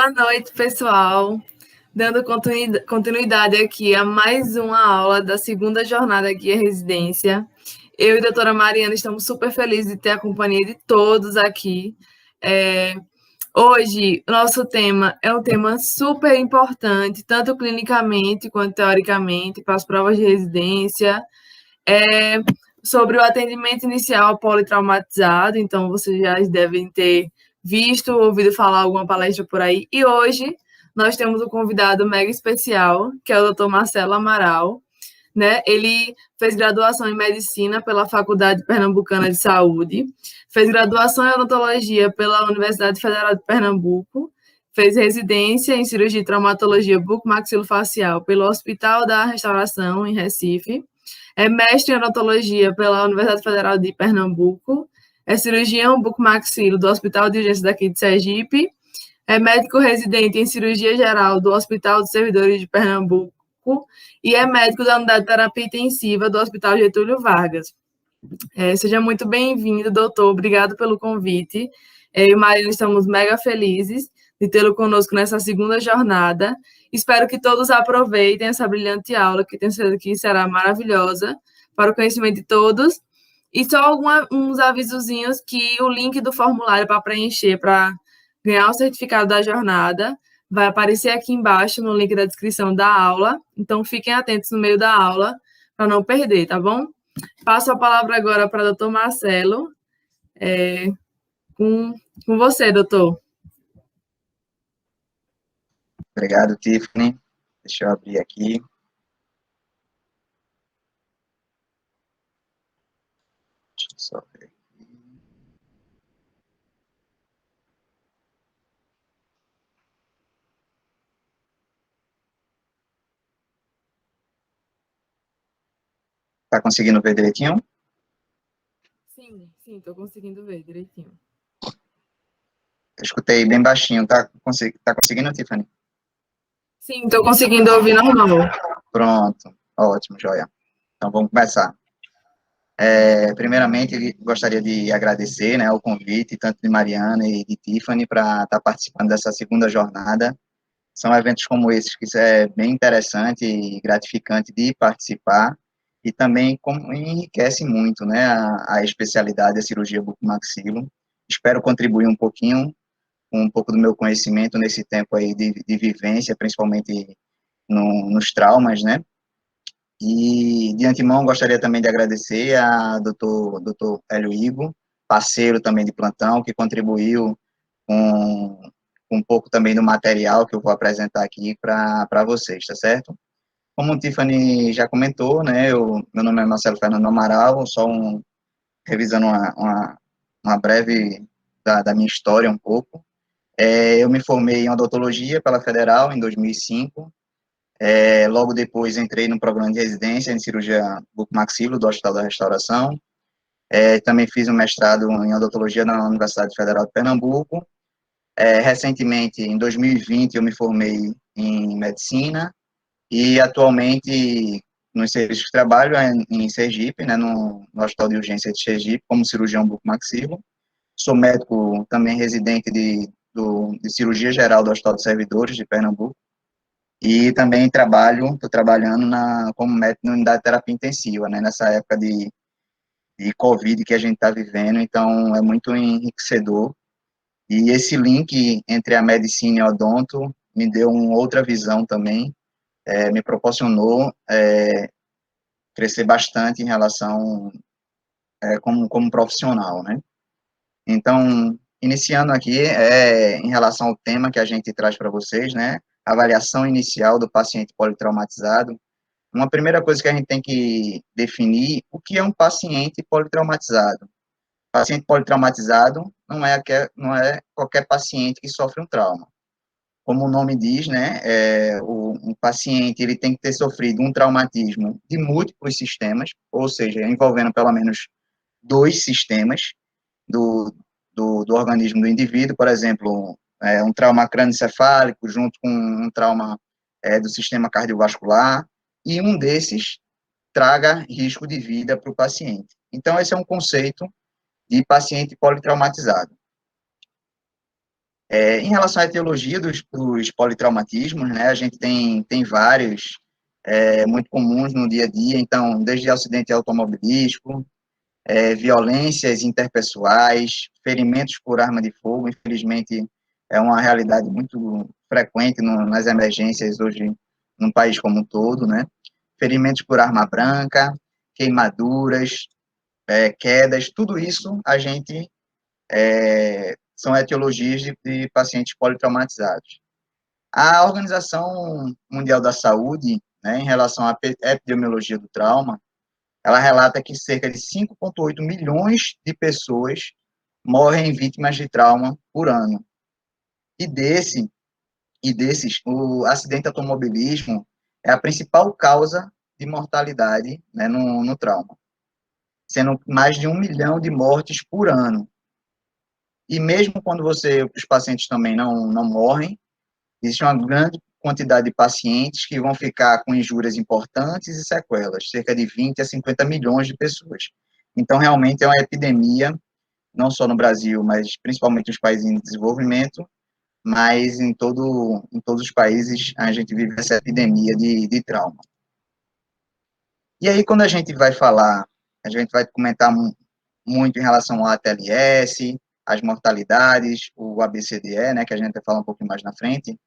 Boa noite, pessoal. Dando continuidade aqui a mais uma aula da segunda jornada Guia Residência. Eu e a doutora Mariana estamos super felizes de ter a companhia de todos aqui. Hoje, o nosso tema é um tema super importante, tanto clinicamente quanto teoricamente, para as provas de residência. Sobre o atendimento inicial politraumatizado, então vocês já devem ter visto, ouvido falar alguma palestra por aí. E hoje nós temos um convidado mega especial, que é o Dr. Marcelo Amaral, né? Ele fez graduação em medicina pela Faculdade Pernambucana de Saúde, fez graduação em odontologia pela Universidade Federal de Pernambuco, fez residência em cirurgia e traumatologia bucomaxilofacial pelo Hospital da Restauração, em Recife, é mestre em odontologia pela Universidade Federal de Pernambuco, é cirurgião bucomaxilo do Hospital de Urgência daqui de Sergipe, é médico residente em cirurgia geral do Hospital dos Servidores de Pernambuco e é médico da unidade de terapia intensiva do Hospital Getúlio Vargas. Seja muito bem-vindo, doutor. Obrigado pelo convite. Eu e Mariana estamos mega felizes de tê-lo conosco nessa segunda jornada. Espero que todos aproveitem essa brilhante aula, que tenho certeza que será maravilhosa para o conhecimento de todos. E só uns avisozinhos que o link do formulário para preencher, para ganhar o certificado da jornada, vai aparecer aqui embaixo no link da descrição da aula. Então, fiquem atentos no meio da aula para não perder, tá bom? Passo a palavra agora para o doutor Marcelo. Com você, doutor. Obrigado, Tiffany. Deixa eu abrir aqui. Deixa eu só ver aqui. Tá conseguindo ver direitinho? Sim, estou conseguindo ver direitinho. Eu escutei bem baixinho. Tá conseguindo, Tiffany? Sim, estou conseguindo ouvir normal. Pronto. Ótimo, joia. Então, vamos começar. Primeiramente, gostaria de agradecer, né, o convite, tanto de Mariana e de Tiffany, para estar participando dessa segunda jornada. São eventos como esses que é bem interessante e gratificante de participar, e também como enriquece muito, né, a especialidade da cirurgia bucomaxilo. Espero contribuir um pouquinho, com um pouco do meu conhecimento nesse tempo aí de vivência, principalmente nos traumas, né. E, de antemão, gostaria também de agradecer a doutor Hélio Igo, parceiro também de plantão, que contribuiu com um pouco também do material que eu vou apresentar aqui para vocês, tá certo? Como o Tiffany já comentou, né, meu nome é Marcelo Fernando Amaral, revisando uma breve da minha história um pouco. Eu me formei em odontologia pela Federal em 2005. Logo depois entrei no programa de residência em cirurgia bucomaxilo do Hospital da Restauração. Também fiz um mestrado em odontologia na Universidade Federal de Pernambuco. Recentemente, em 2020, eu me formei em medicina e atualmente nos serviços que trabalho em Sergipe, né, no Hospital de Urgência de Sergipe, como cirurgião bucomaxilo. Sou médico também residente de cirurgia geral do Hospital dos Servidores de Pernambuco. E também estou trabalhando como médico na unidade de terapia intensiva, né, nessa época de Covid que a gente está vivendo, então é muito enriquecedor. E esse link entre a medicina e o odonto me deu uma outra visão também, me proporcionou crescer bastante em relação como profissional, né? Então, iniciando aqui, em relação ao tema que a gente traz para vocês, né? Avaliação inicial do paciente politraumatizado. Uma primeira coisa que a gente tem que definir, o que é um paciente politraumatizado? Paciente politraumatizado não é qualquer paciente que sofre um trauma. Como o nome diz, né, um paciente ele tem que ter sofrido um traumatismo de múltiplos sistemas, ou seja, envolvendo pelo menos 2 sistemas do organismo do indivíduo, por exemplo, um trauma crânioencefálico junto com um trauma do sistema cardiovascular, e um desses traga risco de vida para o paciente. Então, esse é um conceito de paciente politraumatizado. Em relação à etiologia dos politraumatismos, né, a gente tem vários muito comuns no dia a dia, então, desde acidente automobilístico, violências interpessoais, ferimentos por arma de fogo, infelizmente é uma realidade muito frequente nas emergências hoje num país como um todo, né? Ferimentos por arma branca, queimaduras, quedas, tudo isso a gente são etiologias de pacientes politraumatizados. A Organização Mundial da Saúde, né, em relação à epidemiologia do trauma, ela relata que cerca de 5,8 milhões de pessoas morrem vítimas de trauma por ano. E, desses, o acidente automobilismo é a principal causa de mortalidade, né, no trauma, sendo mais de 1 milhão de mortes por ano. E mesmo quando os pacientes também não morrem, existe uma grande quantidade de pacientes que vão ficar com injúrias importantes e sequelas, cerca de 20 a 50 milhões de pessoas. Então, realmente é uma epidemia, não só no Brasil, mas principalmente nos países em desenvolvimento, mas em todos os países a gente vive essa epidemia de trauma. E aí, quando a gente vai falar, a gente vai comentar muito em relação ao ATLS, as mortalidades, o ABCDE, né, que a gente vai falar um pouquinho mais na frente,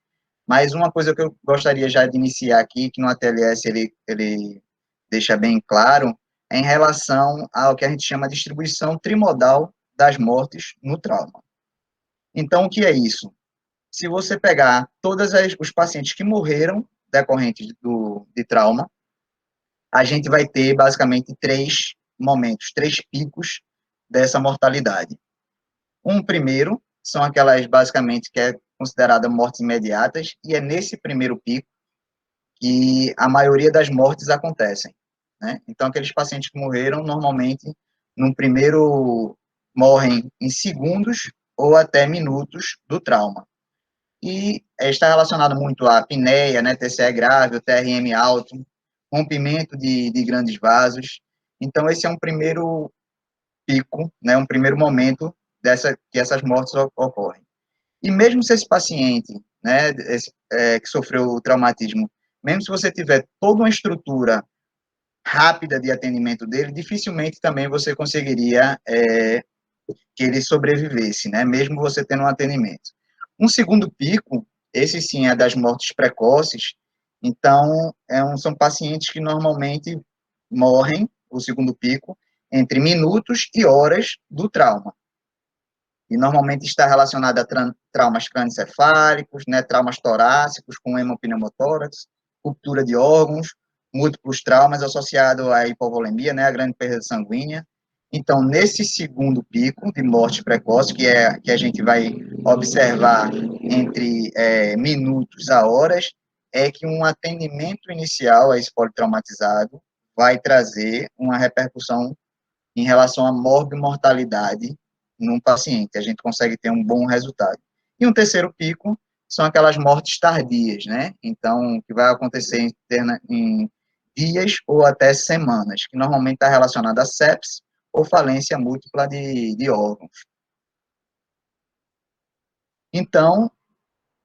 mas uma coisa que eu gostaria já de iniciar aqui, que no ATLS ele deixa bem claro, é em relação ao que a gente chama de distribuição trimodal das mortes no trauma. Então, o que é isso? Se você pegar todos os pacientes que morreram decorrentes de trauma, a gente vai ter basicamente três momentos, três picos dessa mortalidade. Um primeiro são aquelas basicamente que é considerada mortes imediatas, e é nesse primeiro pico que a maioria das mortes acontecem, né? Então, aqueles pacientes que morreram, normalmente, no primeiro, morrem em segundos ou até minutos do trauma. E está relacionado muito à apneia, né, TCE grave, o TRM alto, rompimento de grandes vasos. Então, esse é um primeiro pico, né, um primeiro momento que essas mortes ocorrem. E mesmo se esse paciente, né, que sofreu o traumatismo, mesmo se você tiver toda uma estrutura rápida de atendimento dele, dificilmente também você conseguiria que ele sobrevivesse, né, mesmo você tendo um atendimento. Um segundo pico, esse sim é das mortes precoces, então são pacientes que normalmente morrem, o segundo pico, entre minutos e horas do trauma. E normalmente está relacionada a traumas crânioencefálicos, né, traumas torácicos com hemopneumotórax, ruptura de órgãos, múltiplos traumas associados à hipovolemia, né, a grande perda sanguínea. Então, nesse segundo pico de morte precoce, que a gente vai observar entre minutos a horas, é que um atendimento inicial a esse politraumatizado vai trazer uma repercussão em relação à morbimortalidade num paciente, a gente consegue ter um bom resultado. E um terceiro pico são aquelas mortes tardias, né? Então, que vai acontecer em dias ou até semanas, que normalmente está relacionado a sepsis ou falência múltipla de órgãos. Então,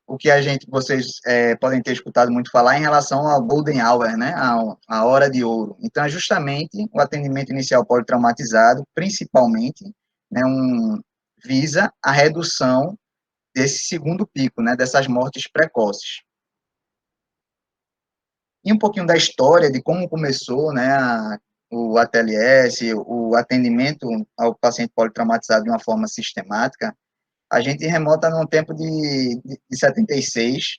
o que vocês podem ter escutado muito falar em relação ao golden hour, né, a hora de ouro. Então, é justamente o atendimento inicial politraumatizado, principalmente, né, visa a redução desse segundo pico, né, dessas mortes precoces. E um pouquinho da história de como começou, né, o ATLS, o atendimento ao paciente politraumatizado de uma forma sistemática, a gente remota num tempo de 76,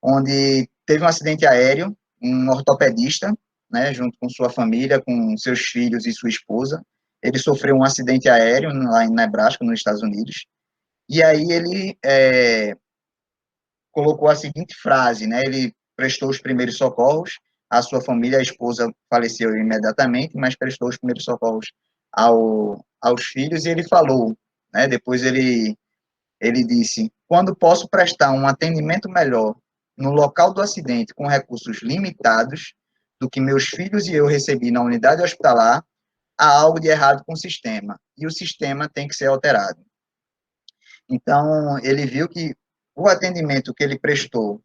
onde teve um acidente aéreo, um ortopedista, né, junto com sua família, com seus filhos e sua esposa. Ele sofreu um acidente aéreo lá em Nebraska, nos Estados Unidos, e aí ele colocou a seguinte frase, né, ele prestou os primeiros socorros à sua família, a esposa faleceu imediatamente, mas prestou os primeiros socorros aos filhos, e ele falou, né, depois ele disse: quando posso prestar um atendimento melhor no local do acidente com recursos limitados do que meus filhos e eu recebi na unidade hospitalar, há algo de errado com o sistema, e o sistema tem que ser alterado. Então, ele viu que o atendimento que ele prestou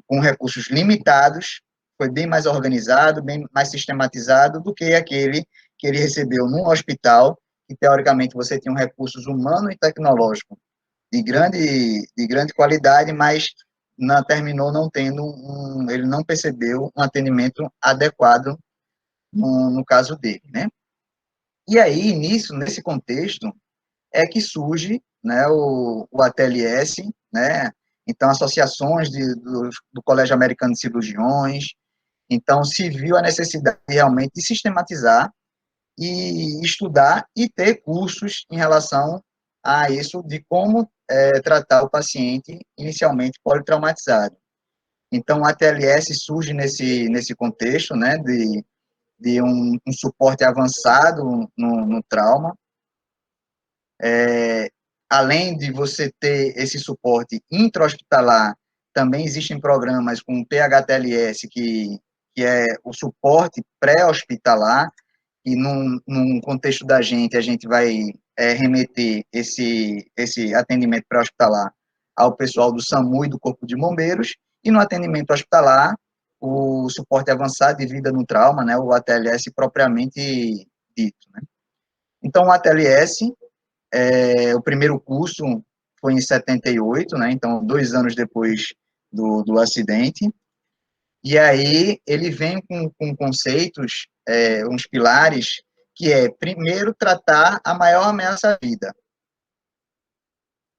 com recursos limitados foi bem mais organizado, bem mais sistematizado do que aquele que ele recebeu num hospital, que teoricamente você tinha um recursos humano e tecnológico de grande qualidade, mas terminou não tendo ele não percebeu um atendimento adequado no caso dele, né? E aí, nesse contexto, é que surge, né, o ATLS, né, então associações do Colégio Americano de Cirurgiões, então se viu a necessidade realmente de sistematizar e estudar e ter cursos em relação a isso, de como tratar o paciente inicialmente politraumatizado. Então, o ATLS surge nesse contexto, né, de um suporte avançado no trauma, além de você ter esse suporte intra-hospitalar, também existem programas com PHTLS, que é o suporte pré-hospitalar, e num contexto da gente, a gente vai remeter esse atendimento pré-hospitalar ao pessoal do SAMU e do Corpo de Bombeiros, e no atendimento hospitalar, o suporte avançado de vida no trauma, né, o ATLS propriamente dito, né. Então, o ATLS, o primeiro curso foi em 78, né, então 2 anos depois do acidente, e aí ele vem com conceitos, uns pilares, que é, primeiro, tratar a maior ameaça à vida.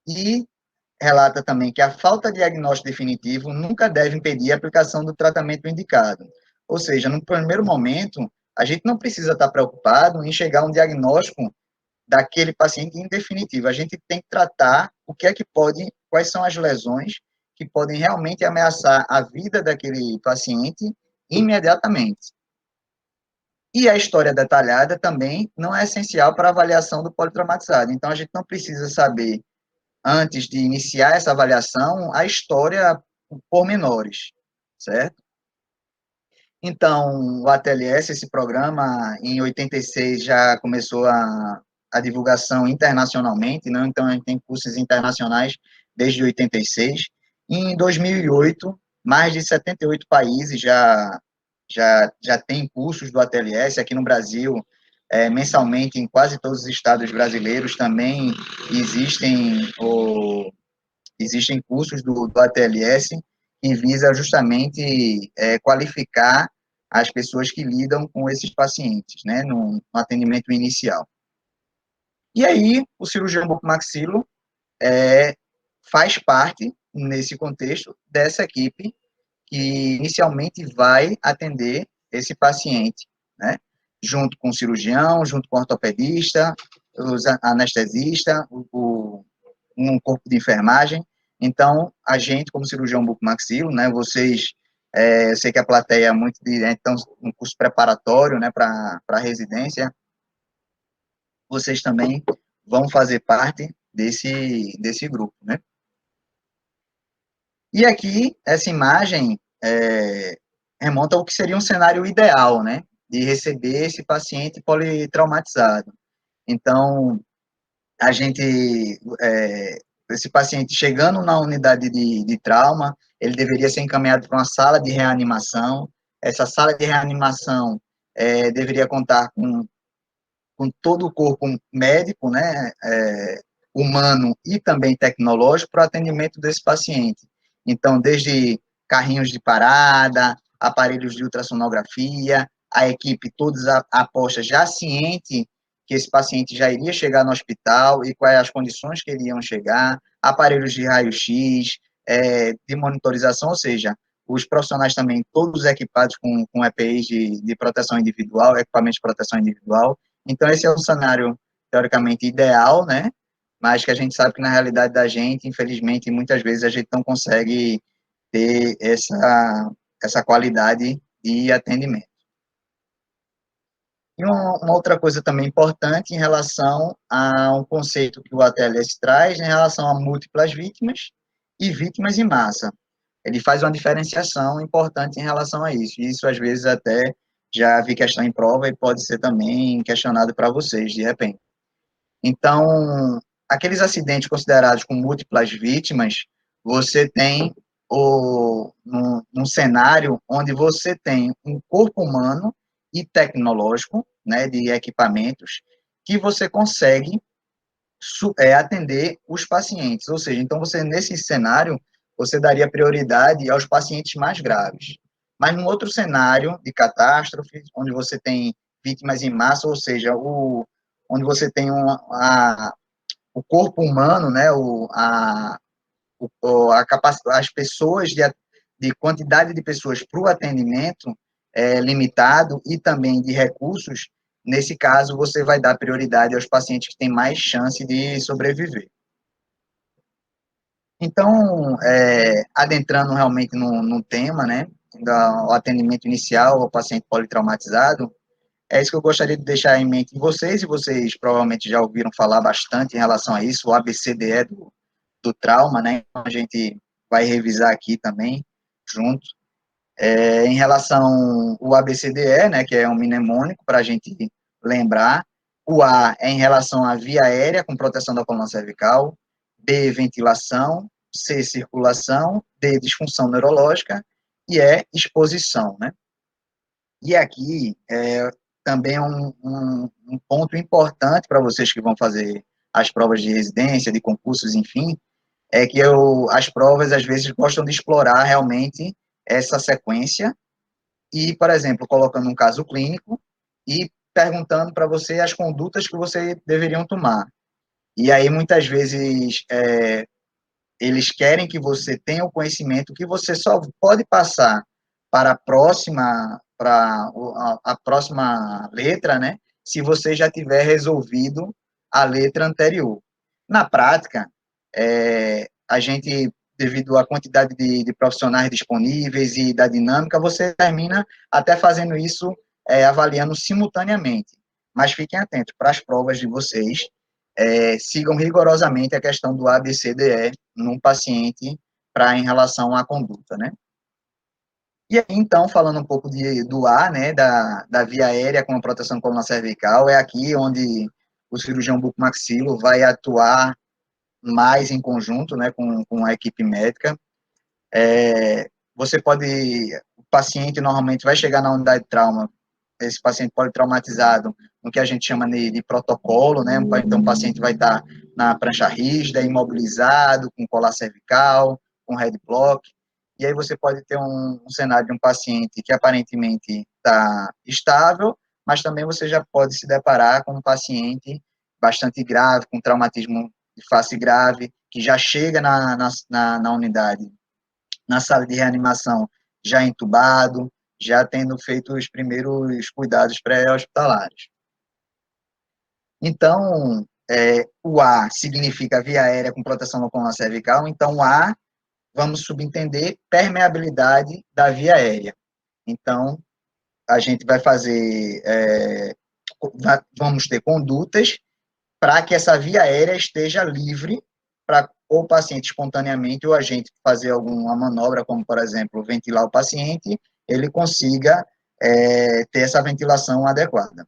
E relata também que a falta de diagnóstico definitivo nunca deve impedir a aplicação do tratamento indicado. Ou seja, no primeiro momento, a gente não precisa estar preocupado em chegar a um diagnóstico daquele paciente em definitivo. A gente tem que tratar o que é que pode, quais são as lesões que podem realmente ameaçar a vida daquele paciente imediatamente. E a história detalhada também não é essencial para a avaliação do politraumatizado. Então, a gente não precisa saber, antes de iniciar essa avaliação, a história por pormenores, certo? Então, o ATLS, esse programa, em 86 já começou a divulgação internacionalmente, não? Então a gente tem cursos internacionais desde 86. E em 2008, mais de 78 países já tem cursos do ATLS. Aqui no Brasil, mensalmente, em quase todos os estados brasileiros também existem cursos do ATLS que visa justamente qualificar as pessoas que lidam com esses pacientes, né, no atendimento inicial. E aí, o cirurgião bucomaxilo faz parte, nesse contexto, dessa equipe que inicialmente vai atender esse paciente, né, junto com o cirurgião, junto com o ortopedista, os anestesista, um corpo de enfermagem. Então, a gente, como cirurgião bucomaxilo, né, vocês, eu sei que a plateia é muito então, um curso preparatório, né, para a residência, vocês também vão fazer parte desse grupo, né. E aqui, essa imagem remonta ao que seria um cenário ideal, né, de receber esse paciente politraumatizado. Então, a gente, esse paciente chegando na unidade de trauma, ele deveria ser encaminhado para uma sala de reanimação. Essa sala de reanimação deveria contar com todo o corpo médico, né, humano e também tecnológico para o atendimento desse paciente. Então, desde carrinhos de parada, aparelhos de ultrassonografia, a equipe todos aposta já ciente que esse paciente já iria chegar no hospital e quais as condições que iriam chegar, aparelhos de raio-x, de monitorização, ou seja, os profissionais também todos equipados com EPIs de proteção individual, equipamentos de proteção individual. Então, esse é o cenário, teoricamente, ideal, né? Mas que a gente sabe que, na realidade da gente, infelizmente, muitas vezes a gente não consegue ter essa qualidade de atendimento. E uma outra coisa também importante em relação a um conceito que o ATLS traz, em relação a múltiplas vítimas e vítimas em massa. Ele faz uma diferenciação importante em relação a isso. E isso, às vezes, até já vi questão em prova e pode ser também questionado para vocês, de repente. Então, aqueles acidentes considerados com múltiplas vítimas, você tem num cenário onde você tem um corpo humano e tecnológico, né, de equipamentos, que você consegue atender os pacientes. Ou seja, então você, nesse cenário, você daria prioridade aos pacientes mais graves. Mas num outro cenário de catástrofe, onde você tem vítimas em massa, ou seja, onde você tem o corpo humano, né, a capacidade, as pessoas, de quantidade de pessoas para o atendimento limitado e também de recursos, nesse caso, você vai dar prioridade aos pacientes que têm mais chance de sobreviver. Então, adentrando realmente no tema, né, do atendimento inicial ao paciente politraumatizado, é isso que eu gostaria de deixar em mente de vocês, e vocês provavelmente já ouviram falar bastante em relação a isso, o ABCDE do trauma, né, então a gente vai revisar aqui também, junto. Em relação ao ABCDE, né, que é um mnemônico para a gente lembrar, o A é em relação à via aérea com proteção da coluna cervical, B, ventilação, C, circulação, D, disfunção neurológica, e E, exposição, né? E aqui também é um ponto importante para vocês que vão fazer as provas de residência, de concursos, enfim, é que as provas, às vezes, gostam de explorar realmente essa sequência e, por exemplo, colocando um caso clínico e perguntando para você as condutas que você deveriam tomar. E aí, muitas vezes, eles querem que você tenha o conhecimento que você só pode passar para a próxima letra, né, se você já tiver resolvido a letra anterior. Na prática, a gente, devido à quantidade de profissionais disponíveis e da dinâmica, você termina até fazendo isso, avaliando simultaneamente. Mas fiquem atentos para as provas de vocês, sigam rigorosamente a questão do ABCDE num paciente em relação à conduta, né? E aí, então, falando um pouco do A, né, da via aérea com a proteção coluna cervical, é aqui onde o cirurgião bucomaxilo vai atuar mais em conjunto, né, com a equipe médica. O paciente normalmente vai chegar na unidade de trauma, esse paciente politraumatizado, no que a gente chama de protocolo, né, então o paciente vai estar na prancha rígida, imobilizado, com colar cervical, com head block, e aí você pode ter um cenário de um paciente que aparentemente está estável, mas também você já pode se deparar com um paciente bastante grave, com traumatismo de face grave, que já chega na unidade, na sala de reanimação, já entubado, já tendo feito os primeiros cuidados pré-hospitalares. Então, o A significa via aérea com proteção na coluna cervical, então o A, vamos subentender permeabilidade da via aérea. Então, a gente vai fazer, vamos ter condutas para que essa via aérea esteja livre para o paciente espontaneamente ou a gente fazer alguma manobra, como, por exemplo, ventilar o paciente, ele consiga ter essa ventilação adequada.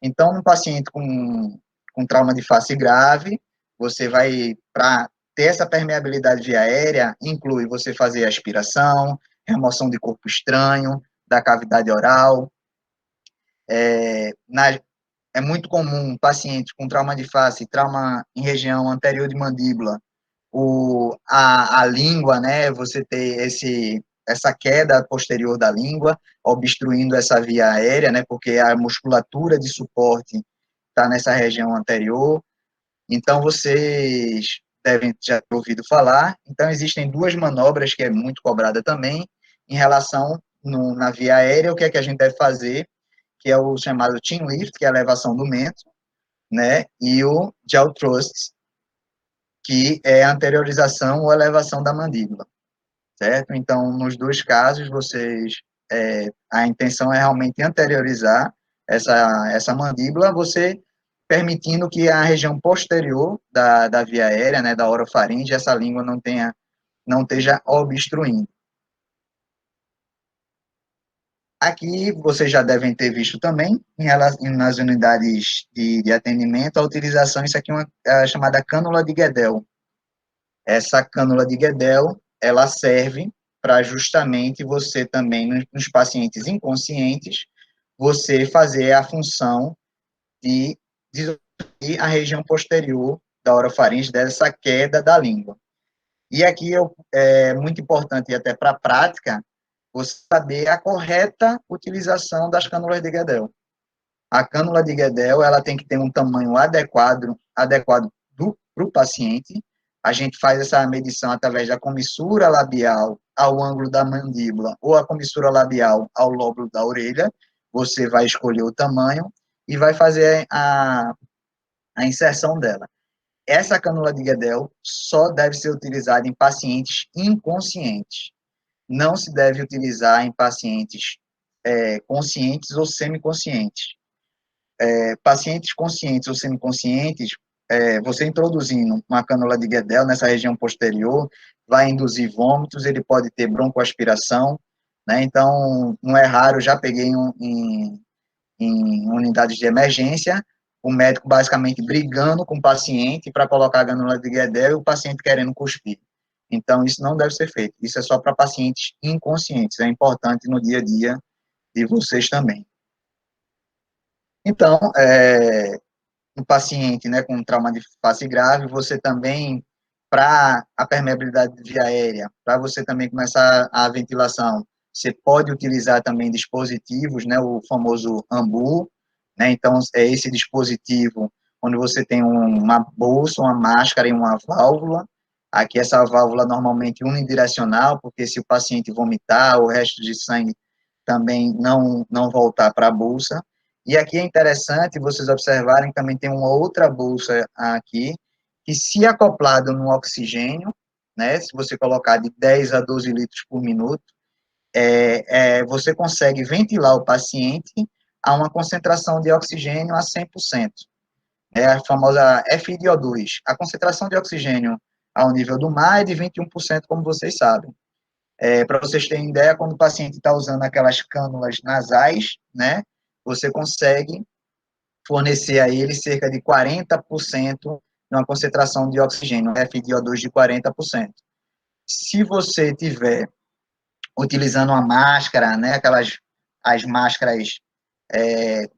Então, um paciente com trauma de face grave, você vai, para ter essa permeabilidade via aérea, inclui você fazer aspiração, remoção de corpo estranho, da cavidade oral. É muito comum um paciente com trauma de face, trauma em região anterior de mandíbula, a língua, né, você ter essa queda posterior da língua, obstruindo essa via aérea, né, porque a musculatura de suporte está nessa região anterior. Então, vocês devem já ter ouvido falar. Então, existem duas manobras que é muito cobrada também, em relação na via aérea, o que é que a gente deve fazer, que é o chamado chin lift, que é a elevação do mento, né, e o jaw thrust, que é a anteriorização ou elevação da mandíbula, certo? Então, nos dois casos, a intenção é realmente anteriorizar essa mandíbula, você permitindo que a região posterior da via aérea, né, da orofaringe, essa língua não esteja obstruindo. Aqui vocês já devem ter visto também, nas unidades de atendimento, a utilização, isso aqui é a chamada cânula de Guedel. Essa cânula de Guedel, ela serve para justamente você também, nos pacientes inconscientes, você fazer a função de desobstruir a região posterior da orofaringe, dessa queda da língua. E aqui é muito importante, e até para a prática, você saber a correta utilização das cânulas de Guedel. A cânula de Guedel, ela tem que ter um tamanho adequado para o paciente. A gente faz essa medição através da comissura labial ao ângulo da mandíbula ou a comissura labial ao lóbulo da orelha. Você vai escolher o tamanho e vai fazer a inserção dela. Essa cânula de Guedel só deve ser utilizada em pacientes inconscientes. Não se deve utilizar em pacientes conscientes ou semiconscientes. Pacientes conscientes ou semiconscientes, você introduzindo uma cânula de Guedel nessa região posterior, vai induzir vômitos, ele pode ter broncoaspiração, né? Então, não é raro, já peguei em unidades de emergência, o médico basicamente brigando com o paciente para colocar a cânula de Guedel e o paciente querendo cuspir. Então, isso não deve ser feito. Isso é só para pacientes inconscientes. É importante no dia a dia de vocês também. Então, um paciente, né, com trauma de face grave, você também, para a permeabilidade de via aérea, para você também começar a ventilação, você pode utilizar também dispositivos, né, o famoso AMBU, né, então é esse dispositivo onde você tem uma bolsa, uma máscara e uma válvula. Aqui essa válvula normalmente unidirecional, porque se o paciente vomitar, o resto de sangue também não voltar para a bolsa. E aqui é interessante vocês observarem que também tem uma outra bolsa aqui, que se acoplado no oxigênio, né, se você colocar de 10 a 12 litros por minuto, você consegue ventilar o paciente a uma concentração de oxigênio a 100%. É a famosa FiO2. A concentração de oxigênio ao nível do mar é de 21%, como vocês sabem. Para vocês terem ideia, quando o paciente está usando aquelas cânulas nasais, né, você consegue fornecer a ele cerca de 40% de uma concentração de oxigênio, FiO2 de 40%. Se você tiver utilizando uma máscara, né, as máscaras,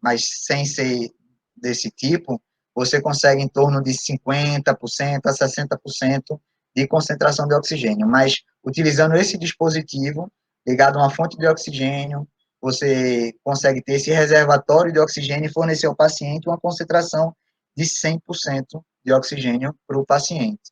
mas sem ser desse tipo, você consegue em torno de 50% a 60% de concentração de oxigênio. Mas, utilizando esse dispositivo, ligado a uma fonte de oxigênio, você consegue ter esse reservatório de oxigênio e fornecer ao paciente uma concentração de 100% de oxigênio para o paciente.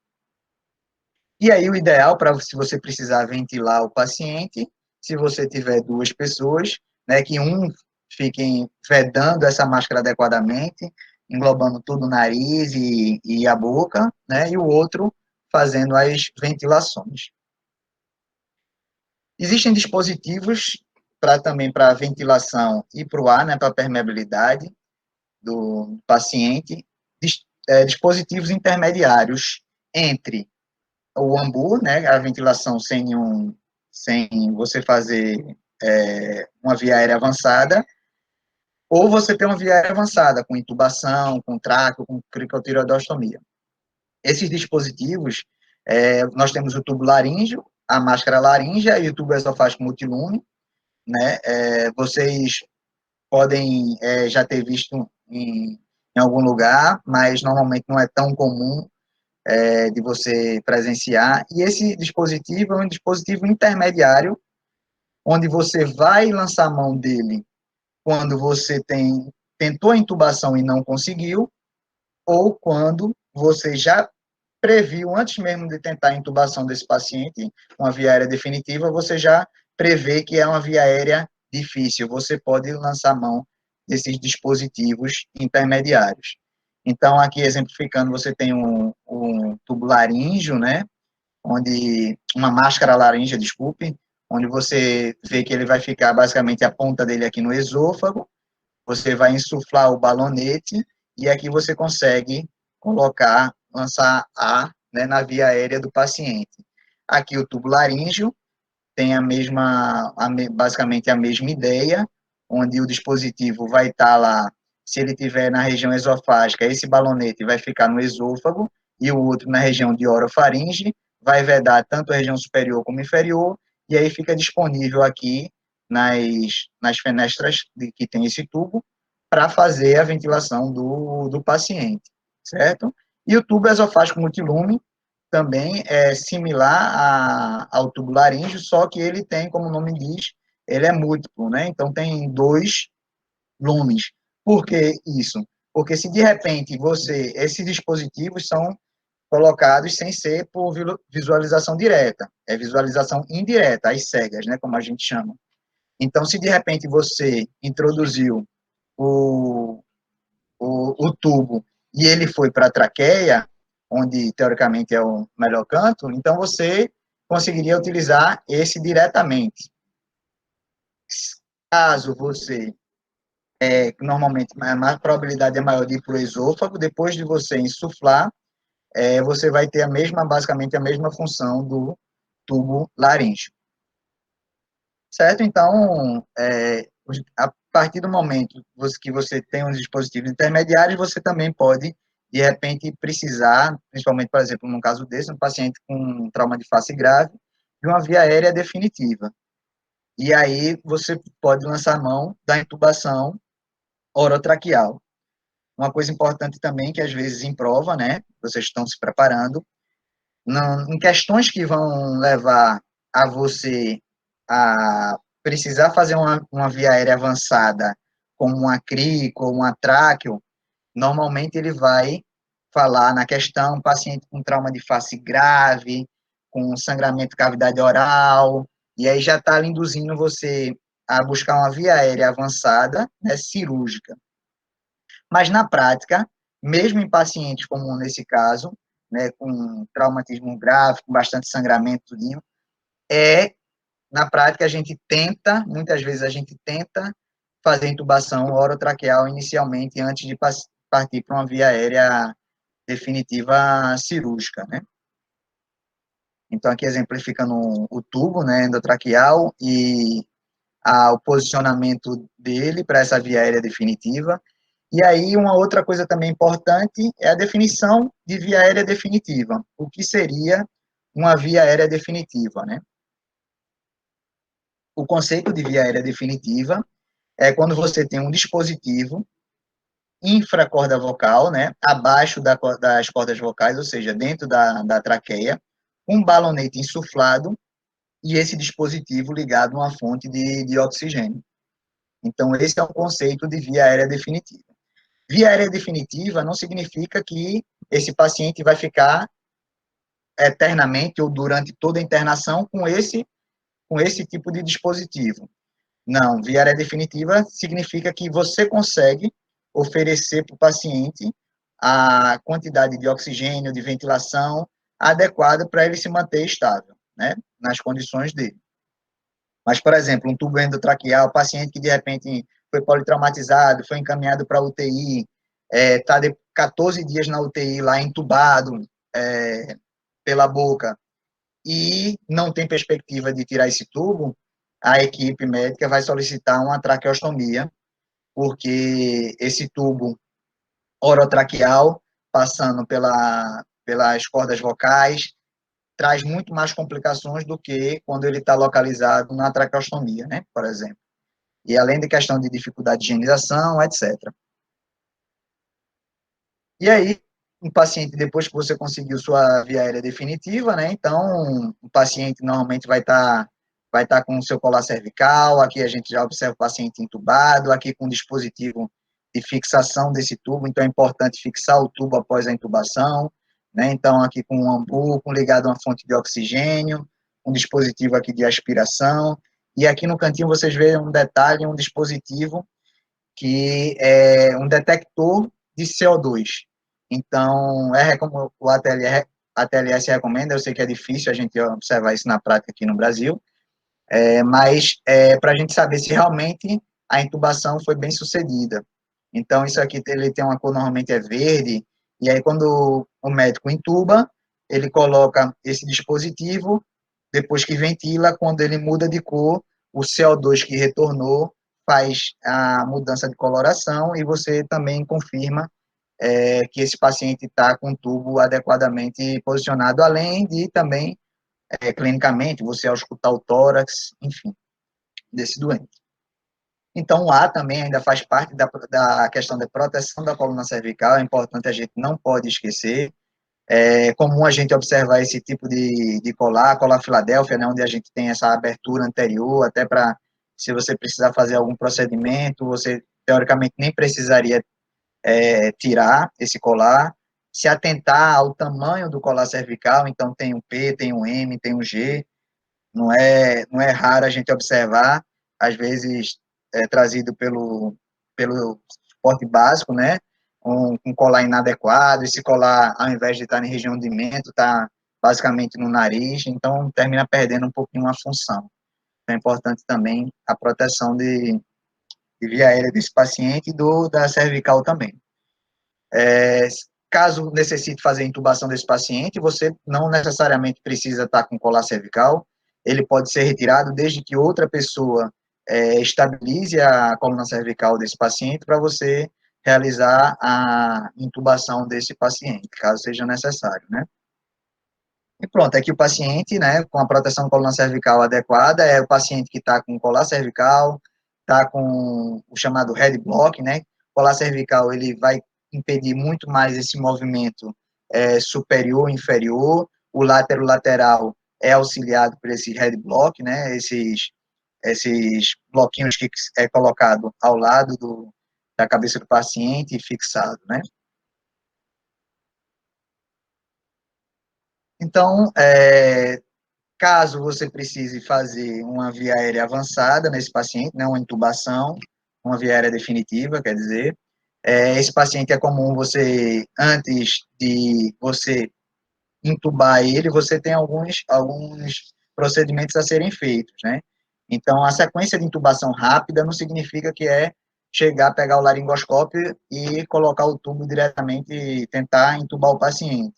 E aí, o ideal, para se você precisar ventilar o paciente, se você tiver duas pessoas, né, que um fiquem vedando essa máscara adequadamente, englobando todo o nariz e a boca, né, e o outro fazendo as ventilações. Existem dispositivos também para ventilação e para o ar, né, para a permeabilidade do paciente, dispositivos intermediários entre o AMBU, né, a ventilação sem você fazer uma via aérea avançada, ou você ter uma via aérea avançada, com intubação, com tráqueo, com cricotireoidostomia. Esses dispositivos, nós temos o tubo laríngeo, a máscara laríngea e o tubo esofágico multilume, né, vocês podem já ter visto em algum lugar, mas normalmente não é tão comum de você presenciar, e esse dispositivo é um dispositivo intermediário, onde você vai lançar a mão dele quando você tentou a intubação e não conseguiu, ou quando você já previu, antes mesmo de tentar a intubação desse paciente, uma via aérea definitiva, você já prevê que é uma via aérea difícil, você pode lançar a mão desses dispositivos intermediários. Então, aqui exemplificando, você tem um tubo laríngeo, né, onde, uma máscara laríngea, desculpe, onde você vê que ele vai ficar basicamente a ponta dele aqui no esôfago, você vai insuflar o balonete, e aqui você consegue lançar ar, né, na via aérea do paciente. Aqui o tubo laríngeo, tem basicamente a mesma ideia, onde o dispositivo vai estar lá, se ele estiver na região esofágica, esse balonete vai ficar no esôfago, e o outro na região de orofaringe, vai vedar tanto a região superior como inferior, e aí fica disponível aqui nas fenestras que tem esse tubo, para fazer a ventilação do paciente, certo? E o tubo esofágico multilume também é similar ao tubo laríngeo, só que ele tem, como o nome diz, ele é múltiplo, né? Então tem 2 lumes. Por que isso? Porque se de repente esses dispositivos são colocados sem ser por visualização direta, é visualização indireta, às cegas, né, como a gente chama. Então, se de repente você introduziu o, o tubo e ele foi para a traqueia, onde teoricamente é o melhor canto, então você conseguiria utilizar esse diretamente. Caso você, normalmente, a probabilidade é maior de ir para o esôfago, depois de você insuflar, você vai ter basicamente a mesma função do tubo laríngeo. Certo? Então, a partir do momento que você tem uns dispositivos intermediários, você também pode, de repente, precisar, principalmente, por exemplo, num caso desse, um paciente com trauma de face grave, de uma via aérea definitiva. E aí você pode lançar mão da intubação orotraqueal. Uma coisa importante também, que às vezes em prova, né, vocês estão se preparando, em questões que vão levar a você a precisar fazer uma via aérea avançada, como uma crico ou uma tráqueo, normalmente ele vai falar na questão paciente com trauma de face grave, com sangramento de cavidade oral, e aí já está induzindo você a buscar uma via aérea avançada, né, cirúrgica. Mas na prática, mesmo em pacientes como nesse caso, né, com traumatismo grave, com bastante sangramento, tudinho, na prática, muitas vezes a gente tenta fazer intubação orotraqueal inicialmente, antes de partir para uma via aérea definitiva cirúrgica, né? Então, aqui exemplificando o tubo, né, endotraqueal e o posicionamento dele para essa via aérea definitiva. E aí, uma outra coisa também importante é a definição de via aérea definitiva. O que seria uma via aérea definitiva, né? O conceito de via aérea definitiva é quando você tem um dispositivo infracorda vocal, né, abaixo das cordas vocais, ou seja, dentro da traqueia, um balonete insuflado e esse dispositivo ligado a uma fonte de oxigênio. Então, esse é o conceito de via aérea definitiva. Via aérea definitiva não significa que esse paciente vai ficar eternamente ou durante toda a internação com esse tipo de dispositivo. Não, via aérea definitiva significa que você consegue oferecer para o paciente a quantidade de oxigênio, de ventilação adequada para ele se manter estável, né, nas condições dele. Mas, por exemplo, um tubo endotraqueal, paciente que de repente foi politraumatizado, foi encaminhado para a UTI, está 14 dias na UTI lá entubado pela boca e não tem perspectiva de tirar esse tubo, a equipe médica vai solicitar uma traqueostomia, porque esse tubo orotraqueal, passando pelas cordas vocais, traz muito mais complicações do que quando ele está localizado na traqueostomia, né, por exemplo. E além de questão de dificuldade de higienização, etc. E aí, um paciente, depois que você conseguiu sua via aérea definitiva, né, então, o paciente normalmente vai estar com o seu colar cervical, aqui a gente já observa o paciente entubado, aqui com um dispositivo de fixação desse tubo, então é importante fixar o tubo após a intubação, né, então aqui com um ambu, ligado a uma fonte de oxigênio, um dispositivo aqui de aspiração, e aqui no cantinho vocês veem um detalhe, um dispositivo que é um detector de CO2. Então, como o ATLS recomenda, eu sei que é difícil a gente observar isso na prática aqui no Brasil, mas para a gente saber se realmente a intubação foi bem sucedida. Então, isso aqui ele tem uma cor, normalmente é verde, e aí quando o médico intuba, ele coloca esse dispositivo, depois que ventila, quando ele muda de cor, o CO2 que retornou faz a mudança de coloração e você também confirma que esse paciente está com o tubo adequadamente posicionado, além de também, clinicamente, você auscultar o tórax, enfim, desse doente. Então, o A também ainda faz parte da questão da proteção da coluna cervical, é importante, a gente não pode esquecer. É comum a gente observar esse tipo de colar Filadélfia, né, onde a gente tem essa abertura anterior, até para, se você precisar fazer algum procedimento, você, teoricamente, nem precisaria tirar esse colar, se atentar ao tamanho do colar cervical, então tem um P, tem um M, tem um G, não é raro a gente observar, às vezes trazido pelo suporte básico, né, um colar inadequado, esse colar, ao invés de estar em região de mento, está basicamente no nariz, então termina perdendo um pouquinho a função. Então, é importante também a proteção de via aérea desse paciente e da cervical também. Caso necessite fazer a intubação desse paciente, você não necessariamente precisa estar com colar cervical, ele pode ser retirado desde que outra pessoa estabilize a coluna cervical desse paciente para você realizar a intubação desse paciente, caso seja necessário, né? E pronto, aqui o paciente, né, com a proteção coluna cervical adequada, é o paciente que está com colar cervical, está com o chamado head block, né? Colar cervical, ele vai impedir muito mais esse movimento superior e inferior, o lateral é auxiliado por esse head block, né? Esses bloquinhos que é colocado ao lado da cabeça do paciente e fixado, né? Então, caso você precise fazer uma via aérea avançada nesse paciente, né, uma intubação, uma via aérea definitiva, quer dizer, esse paciente é comum você, antes de você intubar ele, você tem alguns procedimentos a serem feitos, né? Então, a sequência de intubação rápida não significa que é chegar, pegar o laringoscópio e colocar o tubo diretamente e tentar intubar o paciente.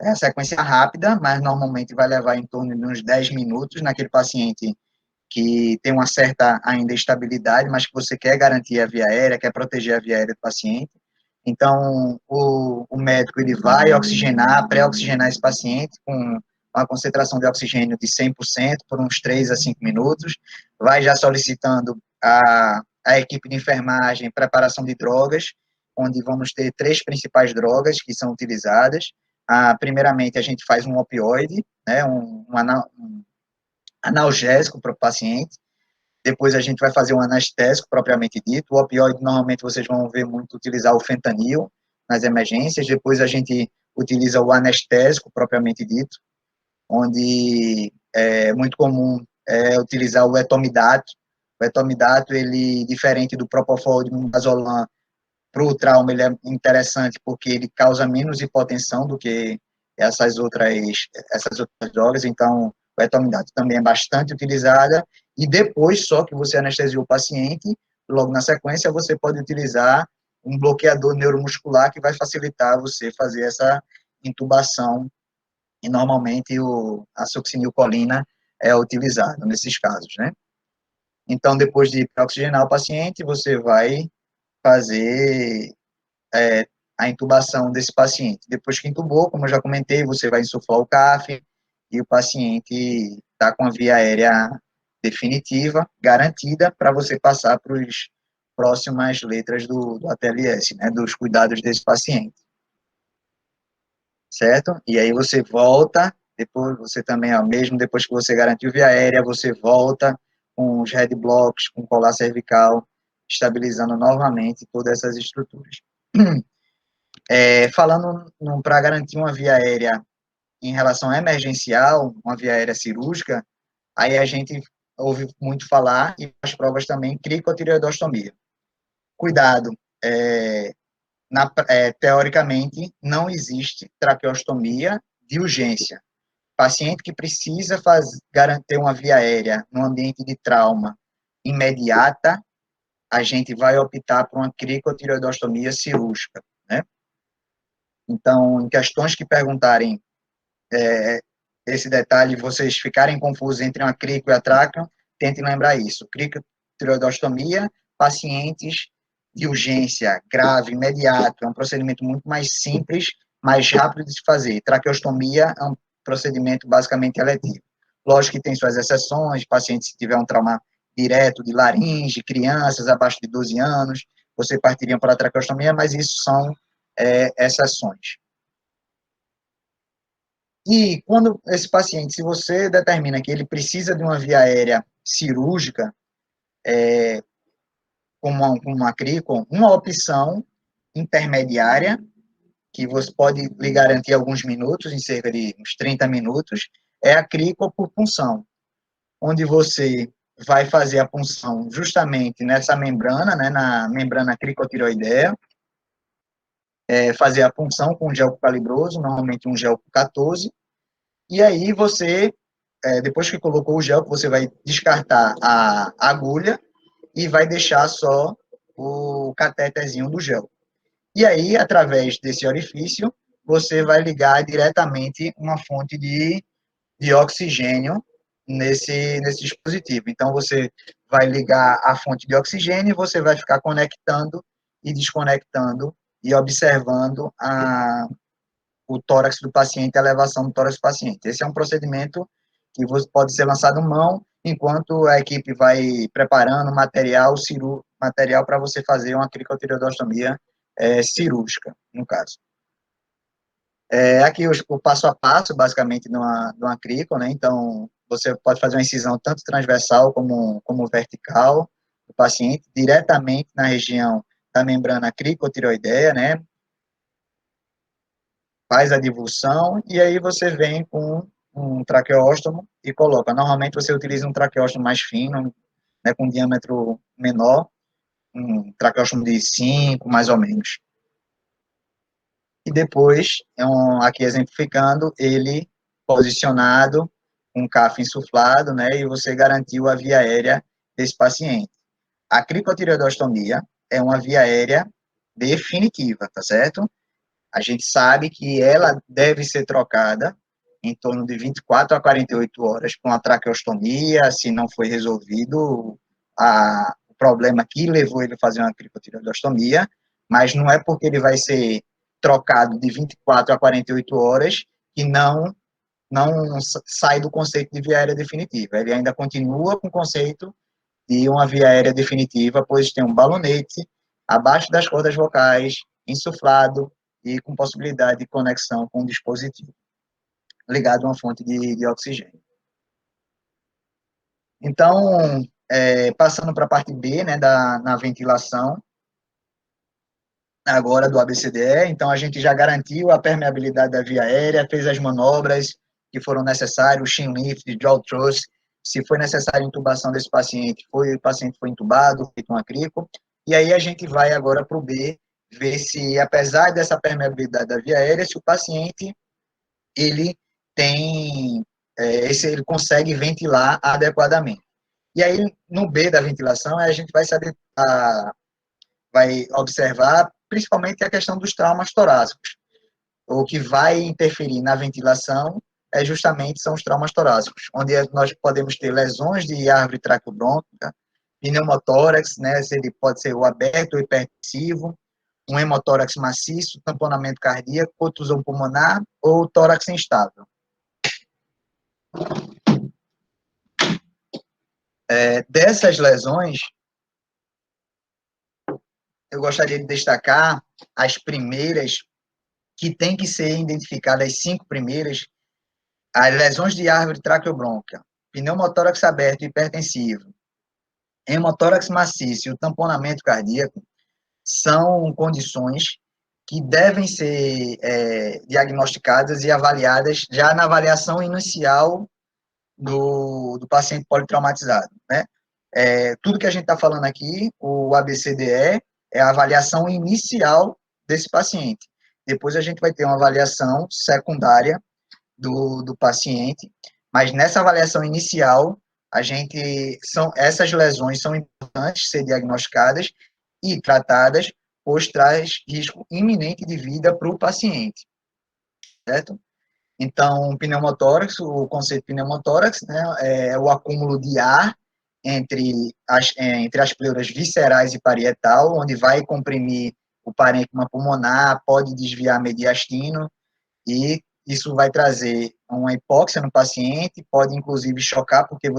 É a sequência rápida, mas normalmente vai levar em torno de uns 10 minutos naquele paciente que tem uma certa ainda estabilidade, mas que você quer garantir a via aérea, quer proteger a via aérea do paciente. Então, o médico ele vai oxigenar, pré-oxigenar esse paciente com uma concentração de oxigênio de 100% por uns 3 a 5 minutos, vai já solicitando a equipe de enfermagem preparação de drogas, onde vamos ter 3 principais drogas que são utilizadas. Primeiramente, a gente faz um opioide, né, um analgésico para o paciente. Depois a gente vai fazer um anestésico propriamente dito. O opioide, normalmente, vocês vão ver muito utilizar o fentanil nas emergências. Depois a gente utiliza o anestésico propriamente dito, onde é muito comum utilizar o etomidato. O etomidato, ele, diferente do propofol e do midazolam, para o trauma, ele é interessante porque ele causa menos hipotensão do que essas outras drogas, então o etomidato também é bastante utilizada, e depois só que você anestesiou o paciente, logo na sequência você pode utilizar um bloqueador neuromuscular que vai facilitar você fazer essa intubação, e normalmente a succinilcolina é utilizado nesses casos, né? Então, depois de oxigenar o paciente, você vai fazer a intubação desse paciente. Depois que intubou, como eu já comentei, você vai insuflar o CAF e o paciente está com a via aérea definitiva, garantida, para você passar para as próximas letras do ATLS, né, dos cuidados desse paciente. Certo? E aí você volta, depois você também, mesmo depois que você garantiu via aérea, você volta com os head blocks, com colar cervical, estabilizando novamente todas essas estruturas. Falando para garantir uma via aérea em relação emergencial, uma via aérea cirúrgica, aí a gente ouve muito falar, e as provas também, cricotireoidostomia. Cuidado, teoricamente, não existe traqueostomia de urgência. Paciente que precisa garantir uma via aérea no ambiente de trauma imediata, a gente vai optar por uma cricotireoidostomia cirúrgica, né? Então, em questões que perguntarem esse detalhe, vocês ficarem confusos entre uma crico e a tráqueo, tentem lembrar isso. Cricotireoidostomia, pacientes de urgência grave, imediato, é um procedimento muito mais simples, mais rápido de se fazer. Traqueostomia é um procedimento basicamente eletivo. Lógico que tem suas exceções, paciente se tiver um trauma direto de laringe, crianças abaixo de 12 anos, você partiria para a traqueostomia, mas isso são exceções. E quando esse paciente, se você determina que ele precisa de uma via aérea cirúrgica, como uma CRICO, uma opção intermediária, que você pode lhe garantir alguns minutos, em cerca de uns 30 minutos, é a CRICO por punção, onde você vai fazer a punção justamente nessa membrana, né, na membrana cricotireoidea, fazer a punção com gel calibroso, normalmente um gel 14, e aí você, depois que colocou o gel, você vai descartar a agulha e vai deixar só o catéterzinho do gel. E aí, através desse orifício, você vai ligar diretamente uma fonte de oxigênio nesse dispositivo. Então, você vai ligar a fonte de oxigênio e você vai ficar conectando e desconectando e observando o tórax do paciente, a elevação do tórax do paciente. Esse é um procedimento que pode ser lançado mão, enquanto a equipe vai preparando material para você fazer uma cricotireoidostomia cirúrgica, no caso. Aqui o passo a passo, basicamente, de uma crico, né? Então, você pode fazer uma incisão tanto transversal como vertical do paciente, diretamente na região da membrana cricotireoidea, né? Faz a divulsão, e aí você vem com um traqueóstomo e coloca. Normalmente você utiliza um traqueóstomo mais fino, né, com diâmetro menor, um traqueóstomo de 5, mais ou menos. E depois, aqui exemplificando, ele posicionado, com CAF insuflado, né, e você garantiu a via aérea desse paciente. A cricotireoidostomia é uma via aérea definitiva, tá certo? A gente sabe que ela deve ser trocada em torno de 24 a 48 horas com a traqueostomia, se não foi resolvido o problema que levou ele a fazer uma cricotireoidostomia, mas não é porque ele vai ser trocado de 24 a 48 horas que não sai do conceito de via aérea definitiva. Ele ainda continua com o conceito de uma via aérea definitiva, pois tem um balonete abaixo das cordas vocais, insuflado e com possibilidade de conexão com o dispositivo, ligado a uma fonte de oxigênio. Então, passando para a parte B, né, na ventilação, agora do ABCDE, então a gente já garantiu a permeabilidade da via aérea, fez as manobras que foram necessárias, o chin lift, jaw thrust, se foi necessária a intubação desse paciente, o paciente foi intubado, feito uma crico, e aí a gente vai agora para o B, ver se, apesar dessa permeabilidade da via aérea, se o paciente, ele tem, ele consegue ventilar adequadamente. E aí, no B da ventilação, a gente vai saber, vai observar principalmente a questão dos traumas torácicos. O que vai interferir na ventilação justamente são os traumas torácicos, onde nós podemos ter lesões de árvore traqueobrônquica, pneumotórax, né, ele pode ser o aberto ou hipertensivo, um hemotórax maciço, tamponamento cardíaco, contusão pulmonar ou tórax instável. Dessas lesões, eu gostaria de destacar as primeiras, que tem que ser identificadas, as 5 primeiras, as lesões de árvore traqueobrônquica, pneumotórax aberto hipertensivo, hemotórax maciço e o tamponamento cardíaco, são condições que devem ser diagnosticadas e avaliadas já na avaliação inicial do paciente politraumatizado, né? Tudo que a gente está falando aqui, o ABCDE, é a avaliação inicial desse paciente. Depois a gente vai ter uma avaliação secundária do paciente, mas nessa avaliação inicial, essas lesões são importantes ser diagnosticadas e tratadas, pois traz risco iminente de vida para o paciente, certo? Então, o conceito de pneumotórax, né, é o acúmulo de ar entre as pleuras viscerais e parietal, onde vai comprimir o parênquima pulmonar, pode desviar mediastino, e isso vai trazer uma hipóxia no paciente, pode inclusive chocar, porque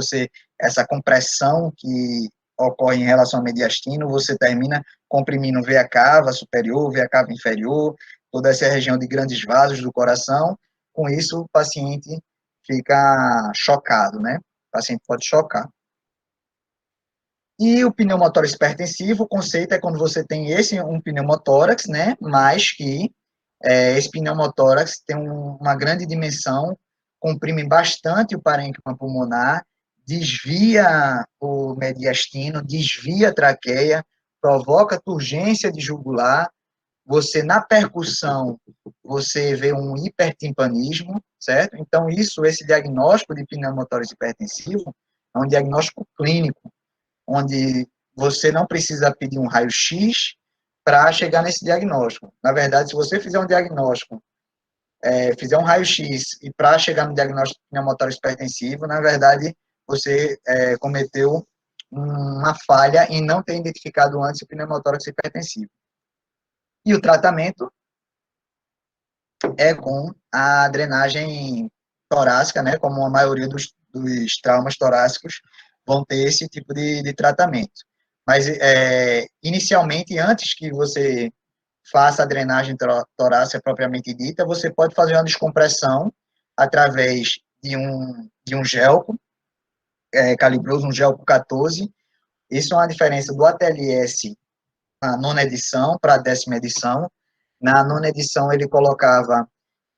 essa compressão que ocorre em relação ao mediastino, você termina comprimindo veia cava superior, veia cava inferior, toda essa região de grandes vasos do coração. Com isso, o paciente fica chocado, né? O paciente pode chocar. E o pneumotórax hipertensivo, o conceito é quando você tem um pneumotórax, né? Mas que esse pneumotórax tem uma grande dimensão, comprime bastante o parênquima pulmonar, desvia o mediastino, desvia a traqueia, provoca turgência de jugular, você, na percussão, você vê um hipertimpanismo, certo? Então, esse diagnóstico de pneumotórax hipertensivo é um diagnóstico clínico, onde você não precisa pedir um raio-x para chegar nesse diagnóstico. Na verdade, se você fizer um diagnóstico, fizer um raio-x e para chegar no diagnóstico de pneumotórax hipertensivo, na verdade, você cometeu uma falha em não ter identificado antes o pneumotórax hipertensivo. E o tratamento é com a drenagem torácica, né, como a maioria dos traumas torácicos vão ter esse tipo de tratamento. Mas, inicialmente, antes que você faça a drenagem torácica propriamente dita, você pode fazer uma descompressão através de um gelco calibroso, um gelco 14. Isso é uma diferença do ATLS na nona edição para a 10ª edição. Na nona edição, ele colocava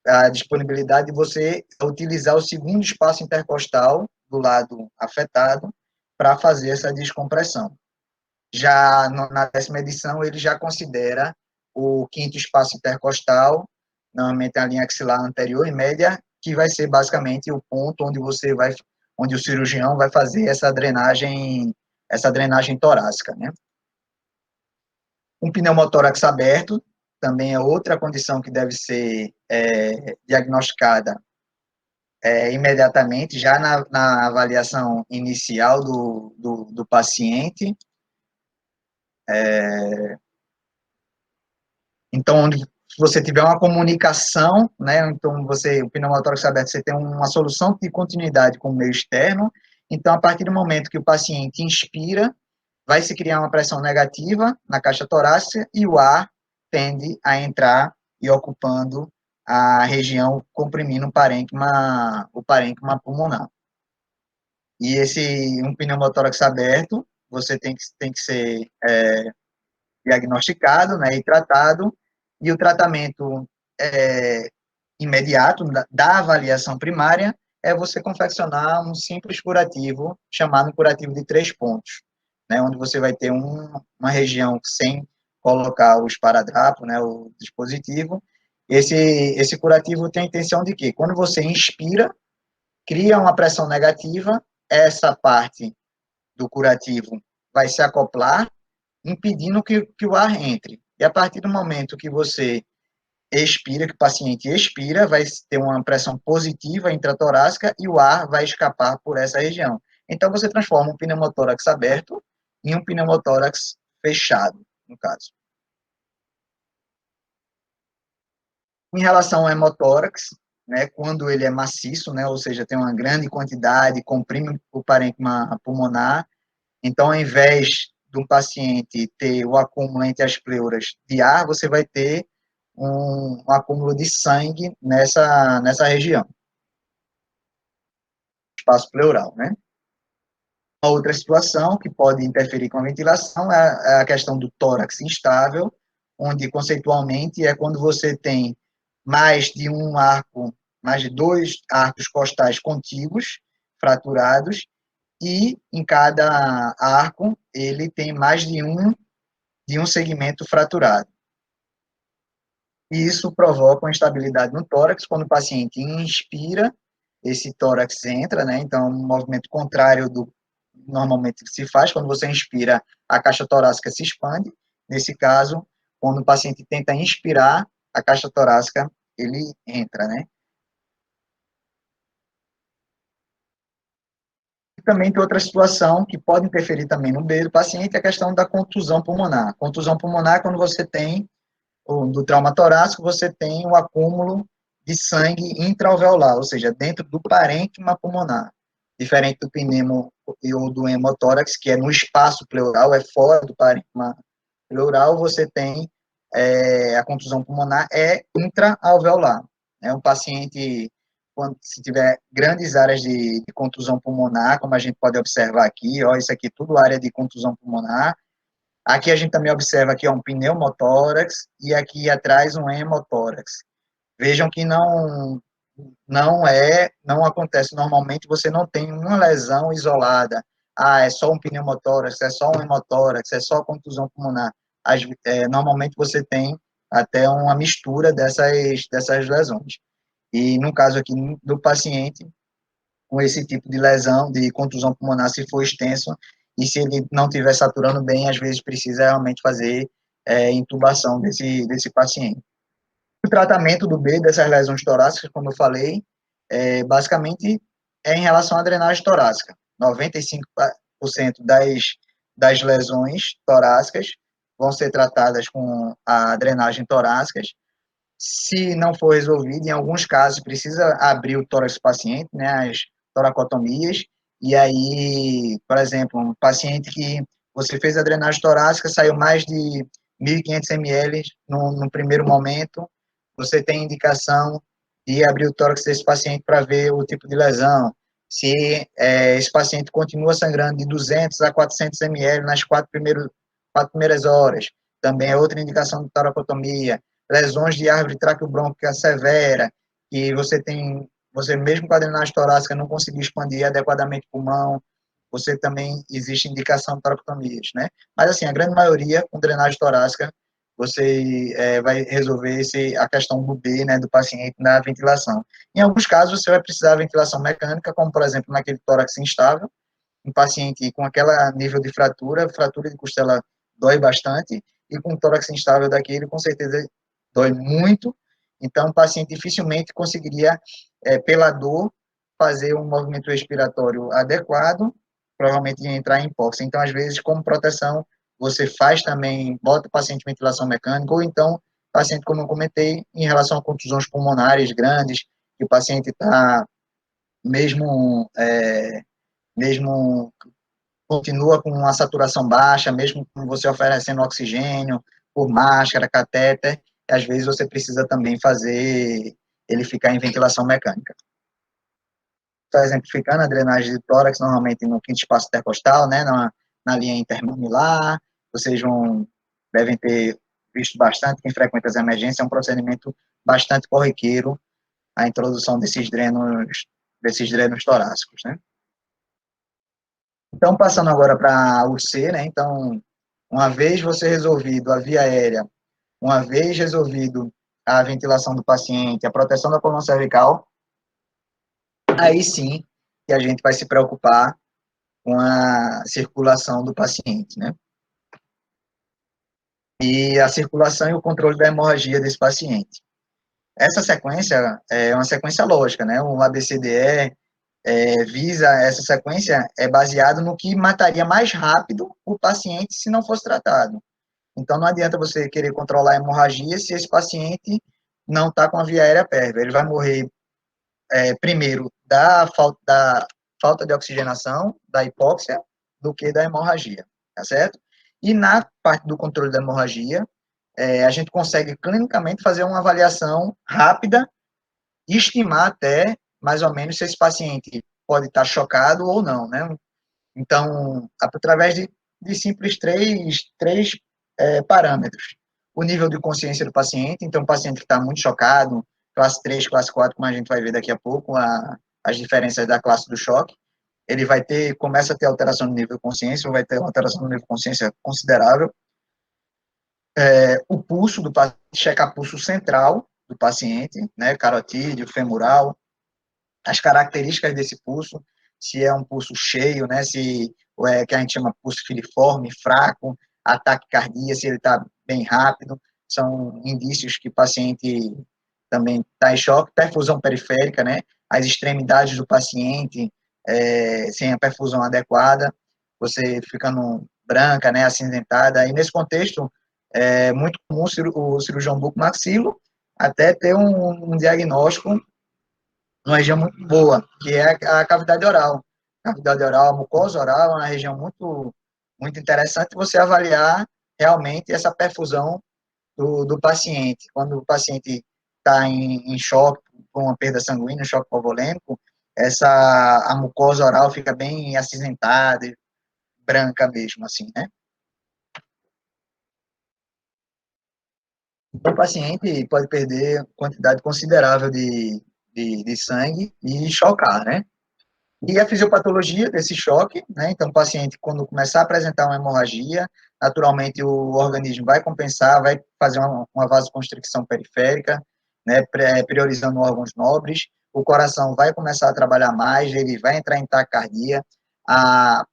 a disponibilidade de você utilizar o segundo espaço intercostal do lado afetado para fazer essa descompressão. Já na 10ª edição, ele já considera o quinto espaço intercostal, normalmente a linha axilar anterior e média, que vai ser basicamente o ponto onde o cirurgião vai fazer essa drenagem torácica, né? Um pneumotórax aberto também é outra condição que deve ser diagnosticada imediatamente, já na avaliação inicial do paciente. Então, onde você tiver uma comunicação, né, então o pneumotórax aberto, você tem uma solução de continuidade com o meio externo, então, a partir do momento que o paciente inspira, vai se criar uma pressão negativa na caixa torácica e o ar tende a entrar e ocupando a região, comprimindo o parênquima pulmonar. E um pneumotórax aberto, você tem que ser diagnosticado, né, e tratado, e o tratamento imediato da avaliação primária é você confeccionar um simples curativo, chamado curativo de 3 pontos, né, onde você vai ter uma região sem colocar o esparadrapo, né, o dispositivo. Esse curativo tem a intenção de que, quando você inspira, cria uma pressão negativa, essa parte do curativo vai se acoplar, impedindo que o ar entre. E a partir do momento que você expira, que o paciente expira, vai ter uma pressão positiva intratorácica e o ar vai escapar por essa região. Então, você transforma um pneumotórax aberto em um pneumotórax fechado, no caso. Em relação ao hemotórax, né, quando ele é maciço, né, ou seja, tem uma grande quantidade, comprime o parênquima pulmonar, então, ao invés do paciente ter o acúmulo entre as pleuras de ar, você vai ter um acúmulo de sangue nessa região, espaço pleural, né? Uma outra situação que pode interferir com a ventilação é a questão do tórax instável, onde conceitualmente é quando você tem mais de 2 arcos costais contíguos, fraturados, e em cada arco ele tem mais de um segmento fraturado. E isso provoca uma instabilidade no tórax. Quando o paciente inspira, esse tórax entra, né? Então, um movimento contrário do normalmente que se faz. Quando você inspira, a caixa torácica se expande. Nesse caso, quando o paciente tenta inspirar, a caixa torácica ele entra, né? também tem outra situação que pode interferir também no meio do paciente, é a questão da contusão pulmonar. Contusão pulmonar é quando você tem, do trauma torácico, você tem o acúmulo de sangue intraalveolar, ou seja, dentro do parênquima pulmonar. Diferente do pneumo ou do hemotórax, que é no espaço pleural, é fora do parênquima pleural, você tem a contusão pulmonar é intraalveolar. É um paciente, quando se tiver grandes áreas de contusão pulmonar, como a gente pode observar aqui, ó, isso aqui tudo área de contusão pulmonar. Aqui a gente também observa aqui ó, um pneumotórax e aqui atrás um hemotórax. Vejam que não acontece normalmente, você não tem uma lesão isolada. Ah, é só um pneumotórax, é só um hemotórax, é só contusão pulmonar. Normalmente você tem até uma mistura dessas lesões. E no caso aqui do paciente, com esse tipo de lesão, de contusão pulmonar, se for extenso, e se ele não estiver saturando bem, às vezes precisa realmente fazer intubação desse paciente. O tratamento do B, dessas lesões torácicas, como eu falei, basicamente é em relação à drenagem torácica. 95% das lesões torácicas vão ser tratadas com a drenagem torácica. Se não for resolvido, em alguns casos, precisa abrir o tórax do paciente, né, as toracotomias, e aí, por exemplo, um paciente que você fez a drenagem torácica, saiu mais de 1.500 ml no primeiro momento, você tem indicação de abrir o tórax desse paciente para ver o tipo de lesão. Se esse paciente continua sangrando de 200 a 400 ml nas quatro primeiras horas, também é outra indicação de toracotomia. Lesões de árvore traqueobrônquica severa, que você mesmo com a drenagem torácica não conseguiu expandir adequadamente o pulmão, você também existe indicação de toracotomias, né? Mas, assim, a grande maioria, com drenagem torácica, você vai resolver a questão do B, né, do paciente na ventilação. Em alguns casos, você vai precisar de ventilação mecânica, como, por exemplo, naquele tórax instável, um paciente com aquele nível de fratura de costela dói bastante, e com tórax instável daquele, com certeza, dói muito, então o paciente dificilmente conseguiria, pela dor, fazer um movimento respiratório adequado, provavelmente ia entrar em hipóxia. Então, às vezes, como proteção, você faz também, bota o paciente em ventilação mecânica, ou então, paciente, como eu comentei, em relação a contusões pulmonares grandes, que o paciente está, mesmo continua com uma saturação baixa, mesmo com você oferecendo oxigênio, por máscara, catéter, às vezes você precisa também fazer ele ficar em ventilação mecânica. Estou exemplificando a drenagem de tórax, normalmente no quinto espaço intercostal, né, na linha intermamular, vocês devem ter visto bastante, quem frequenta as emergências, é um procedimento bastante corriqueiro, a introdução desses drenos torácicos, né. Então, passando agora para o C, né, então, uma vez você resolvido a via aérea, uma vez resolvido a ventilação do paciente, a proteção da coluna cervical, aí sim que a gente vai se preocupar com a circulação do paciente, né? E a circulação e o controle da hemorragia desse paciente. Essa sequência é uma sequência lógica, né? O ABCDE visa, essa sequência é baseado no que mataria mais rápido o paciente se não fosse tratado. Então, não adianta você querer controlar a hemorragia se esse paciente não está com a via aérea pérvia. Ele vai morrer primeiro da falta de oxigenação, da hipóxia, do que da hemorragia, tá certo? E na parte do controle da hemorragia, a gente consegue clinicamente fazer uma avaliação rápida e estimar até, mais ou menos, se esse paciente pode estar chocado ou não, né? Então, através de simples três parâmetros. O nível de consciência do paciente, então, o paciente que está muito chocado, classe 3, classe 4, como a gente vai ver daqui a pouco, as diferenças da classe do choque, ele começa a ter alteração no nível de consciência, ou vai ter uma alteração no nível de consciência considerável. O pulso do paciente, checar pulso central do paciente, né, carotídeo, femoral, as características desse pulso, se é um pulso cheio, né, se que a gente chama pulso filiforme, fraco, ataque cardíaco, se ele está bem rápido, são indícios que o paciente também está em choque, perfusão periférica, né, as extremidades do paciente, sem a perfusão adequada, você ficando branca, né, acinzentada. E nesse contexto, é muito comum o cirurgião bucomaxilo até ter um diagnóstico numa região muito boa, que é a cavidade oral. A cavidade oral, a mucosa oral, é uma região muito interessante você avaliar realmente essa perfusão do paciente. Quando o paciente está em choque, com uma perda sanguínea, um choque hipovolêmico, a mucosa oral fica bem acinzentada, branca mesmo, assim, né? Então, o paciente pode perder quantidade considerável de sangue e chocar, né? E a fisiopatologia desse choque, né? Então, o paciente, quando começar a apresentar uma hemorragia, naturalmente o organismo vai compensar, vai fazer uma vasoconstricção periférica, né? Priorizando órgãos nobres. O coração vai começar a trabalhar mais, ele vai entrar em taquicardia. A,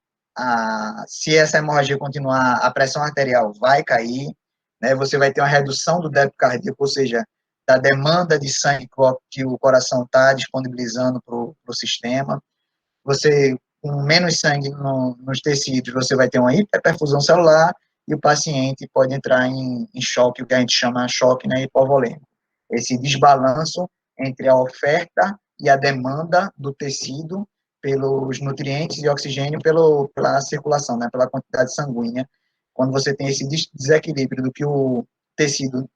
se essa hemorragia continuar, a pressão arterial vai cair, né? Você vai ter uma redução do débito cardíaco, ou seja, da demanda de sangue que o coração está disponibilizando para o sistema. Você, com menos sangue nos tecidos, você vai ter uma hiperperfusão celular e o paciente pode entrar em choque, o que a gente chama de choque, né, hipovolêmico. Esse desbalanço entre a oferta e a demanda do tecido pelos nutrientes e oxigênio pela circulação, né, pela quantidade sanguínea. Quando você tem esse desequilíbrio do que o tecido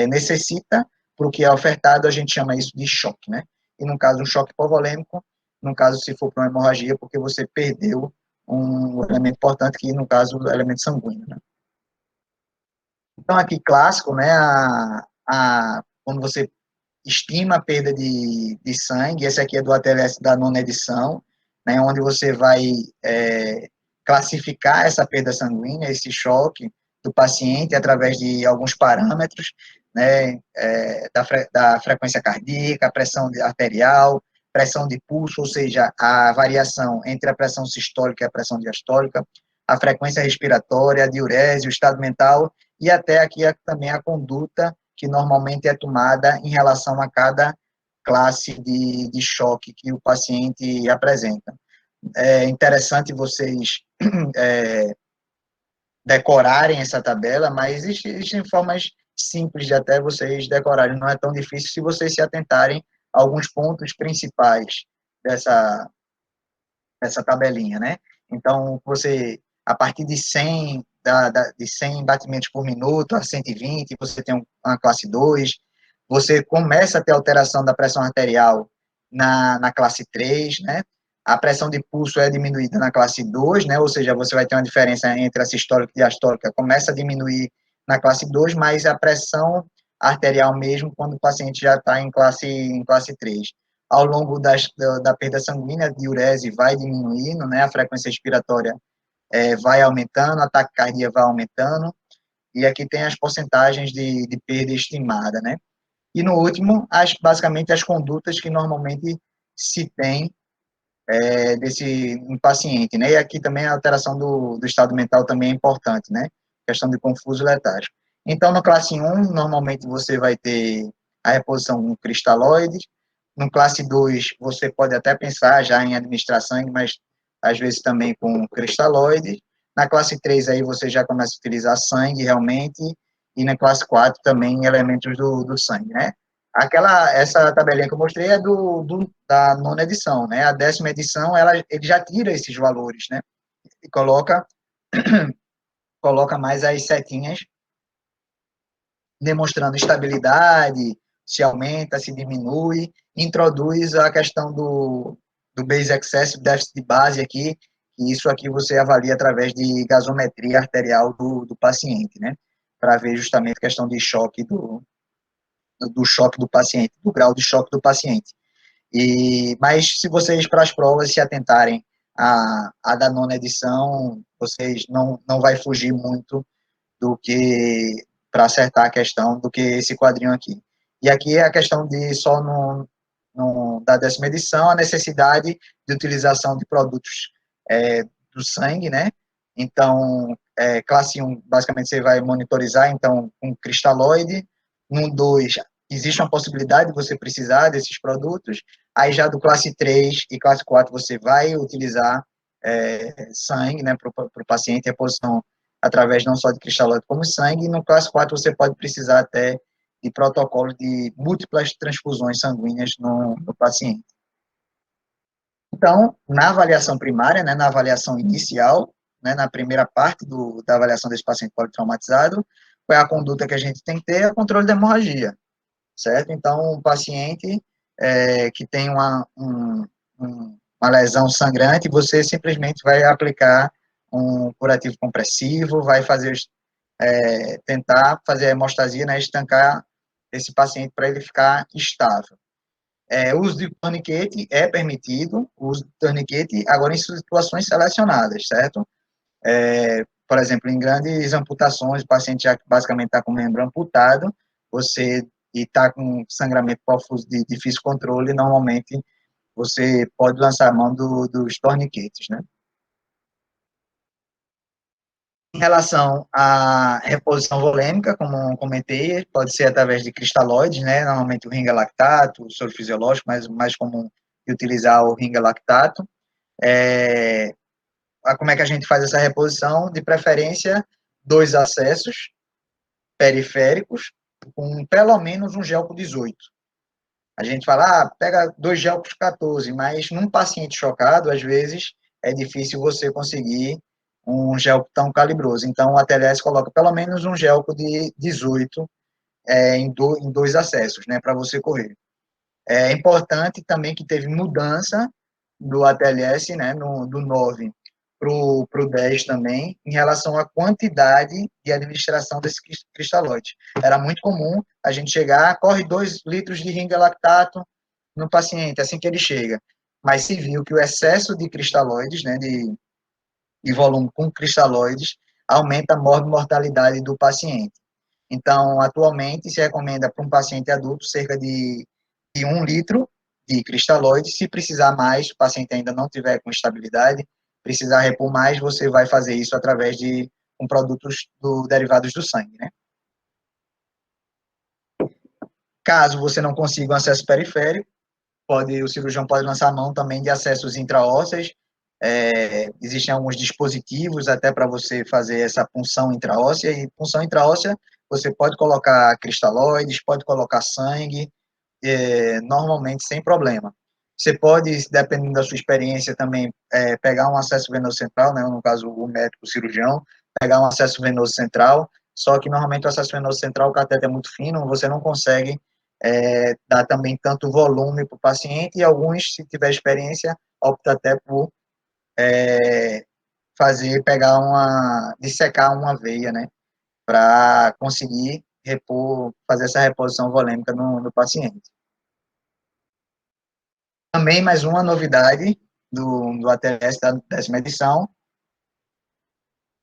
necessita para o que é ofertado, a gente chama isso de choque, né? E no caso, um choque hipovolêmico, no caso, se for para uma hemorragia, porque você perdeu um elemento importante, que no caso, o elemento sanguíneo, né? Então, aqui, clássico, né, quando você estima a perda de sangue, esse aqui é do ATLS da nona edição, né, onde você vai classificar essa perda sanguínea, esse choque do paciente através de alguns parâmetros, né, da frequência cardíaca, pressão arterial, pressão de pulso, ou seja, a variação entre a pressão sistólica e a pressão diastólica, a frequência respiratória, a diurese, o estado mental e até aqui também a conduta que normalmente é tomada em relação a cada classe de choque que o paciente apresenta. É interessante vocês decorarem essa tabela, mas existem formas simples de até vocês decorarem, não é tão difícil se vocês se atentarem a alguns pontos principais dessa tabelinha, né? Então, você, a partir de 100, de 100 batimentos por minuto a 120, você tem uma classe 2, você começa a ter alteração da pressão arterial na classe 3, né? A pressão de pulso é diminuída na classe 2, né? Ou seja, você vai ter uma diferença entre a sistólica e a diastólica, começa a diminuir na classe 2, mas a pressão arterial mesmo, quando o paciente já está em classe 3. Ao longo da perda sanguínea, a diurese vai diminuindo, né? A frequência respiratória vai aumentando, a taquicardia vai aumentando, e aqui tem as porcentagens de perda estimada, né? E no último, basicamente as condutas que normalmente se tem desse paciente, né? E aqui também a alteração do estado mental também é importante, né? Questão de confuso e letárgico. Então, no classe 1, normalmente você vai ter a reposição com cristalóide. No classe 2, você pode até pensar já em administrar sangue, mas às vezes também com cristalóide. Na classe 3, aí você já começa a utilizar sangue realmente. E na classe 4 também elementos do sangue, né? Essa tabelinha que eu mostrei é da nona edição, né? A 10ª edição, ele já tira esses valores, né? E coloca mais as setinhas, demonstrando estabilidade, se aumenta, se diminui, introduz a questão do base excess, déficit de base aqui, e isso aqui você avalia através de gasometria arterial do paciente, né? Para ver justamente a questão de choque do choque do paciente, do grau de choque do paciente. Mas se vocês, para as provas, se atentarem à da nona edição, vocês não vai fugir muito do que, para acertar a questão, do que esse quadrinho aqui. E aqui é a questão de só da 10ª edição, a necessidade de utilização de produtos do sangue, né? Então, classe 1, basicamente, você vai monitorizar, então, com cristalóide. No 2, existe uma possibilidade de você precisar desses produtos, aí já do classe 3 e classe 4 você vai utilizar sangue, né, para o paciente, reposição através não só de cristalóide como sangue, e no classe 4 você pode precisar até de protocolo de múltiplas transfusões sanguíneas no paciente. Então, na avaliação primária, né, na avaliação inicial, né, na primeira parte da avaliação desse paciente politraumatizado, qual é a conduta que a gente tem que ter? É o controle da hemorragia, certo? Então, um paciente que tem uma lesão sangrante, você simplesmente vai aplicar um curativo compressivo, vai fazer, tentar fazer a hemostasia, né, estancar esse paciente para ele ficar estável. O uso de torniquete é permitido, o uso de torniquete agora em situações selecionadas, certo? Por exemplo, em grandes amputações, o paciente já basicamente está com o membro amputado, você e está com sangramento profuso de difícil controle, normalmente você pode lançar a mão dos torniquetes, né? Em relação à reposição volêmica, como comentei, pode ser através de cristalóides, né? Normalmente o ringa lactato, o soro fisiológico, mas mais comum de utilizar o ringa lactato. Como é que a gente faz essa reposição? De preferência, 2 acessos periféricos com pelo menos um gel por 18. A gente fala, pega 2 gel por 14, mas num paciente chocado, às vezes, é difícil você conseguir um gel tão calibroso. Então, a TLS coloca pelo menos um gel de 18 em 2 acessos, né, para você correr. É importante também que teve mudança do ATLS, né, do 9 para o 10 também, em relação à quantidade de administração desse cristalóide. Era muito comum a gente chegar, corre 2 litros de ringa lactato no paciente, assim que ele chega. Mas se viu que o excesso de cristalóides, né, de volume com cristalóides, aumenta a mortalidade do paciente. Então, atualmente, se recomenda para um paciente adulto cerca de 1 litro de cristalóide. Se precisar mais, o paciente ainda não tiver com estabilidade, precisar repor mais, você vai fazer isso através de com produtos derivados do sangue, né? Caso você não consiga um acesso periférico, o cirurgião pode lançar a mão também de acessos intraósseos. Existem alguns dispositivos até para você fazer essa punção intraóssea, e punção intraóssea você pode colocar cristalóides, pode colocar sangue, normalmente sem problema. Você pode, dependendo da sua experiência também, pegar um acesso venoso central, né, no caso o médico, o cirurgião, pegar um acesso venoso central, só que normalmente o acesso venoso central, o cateter é muito fino, você não consegue dar também tanto volume para o paciente, e alguns, se tiver experiência, opta até por dissecar uma veia, né, para conseguir fazer essa reposição volêmica no paciente. Também mais uma novidade do ATS da 10ª edição,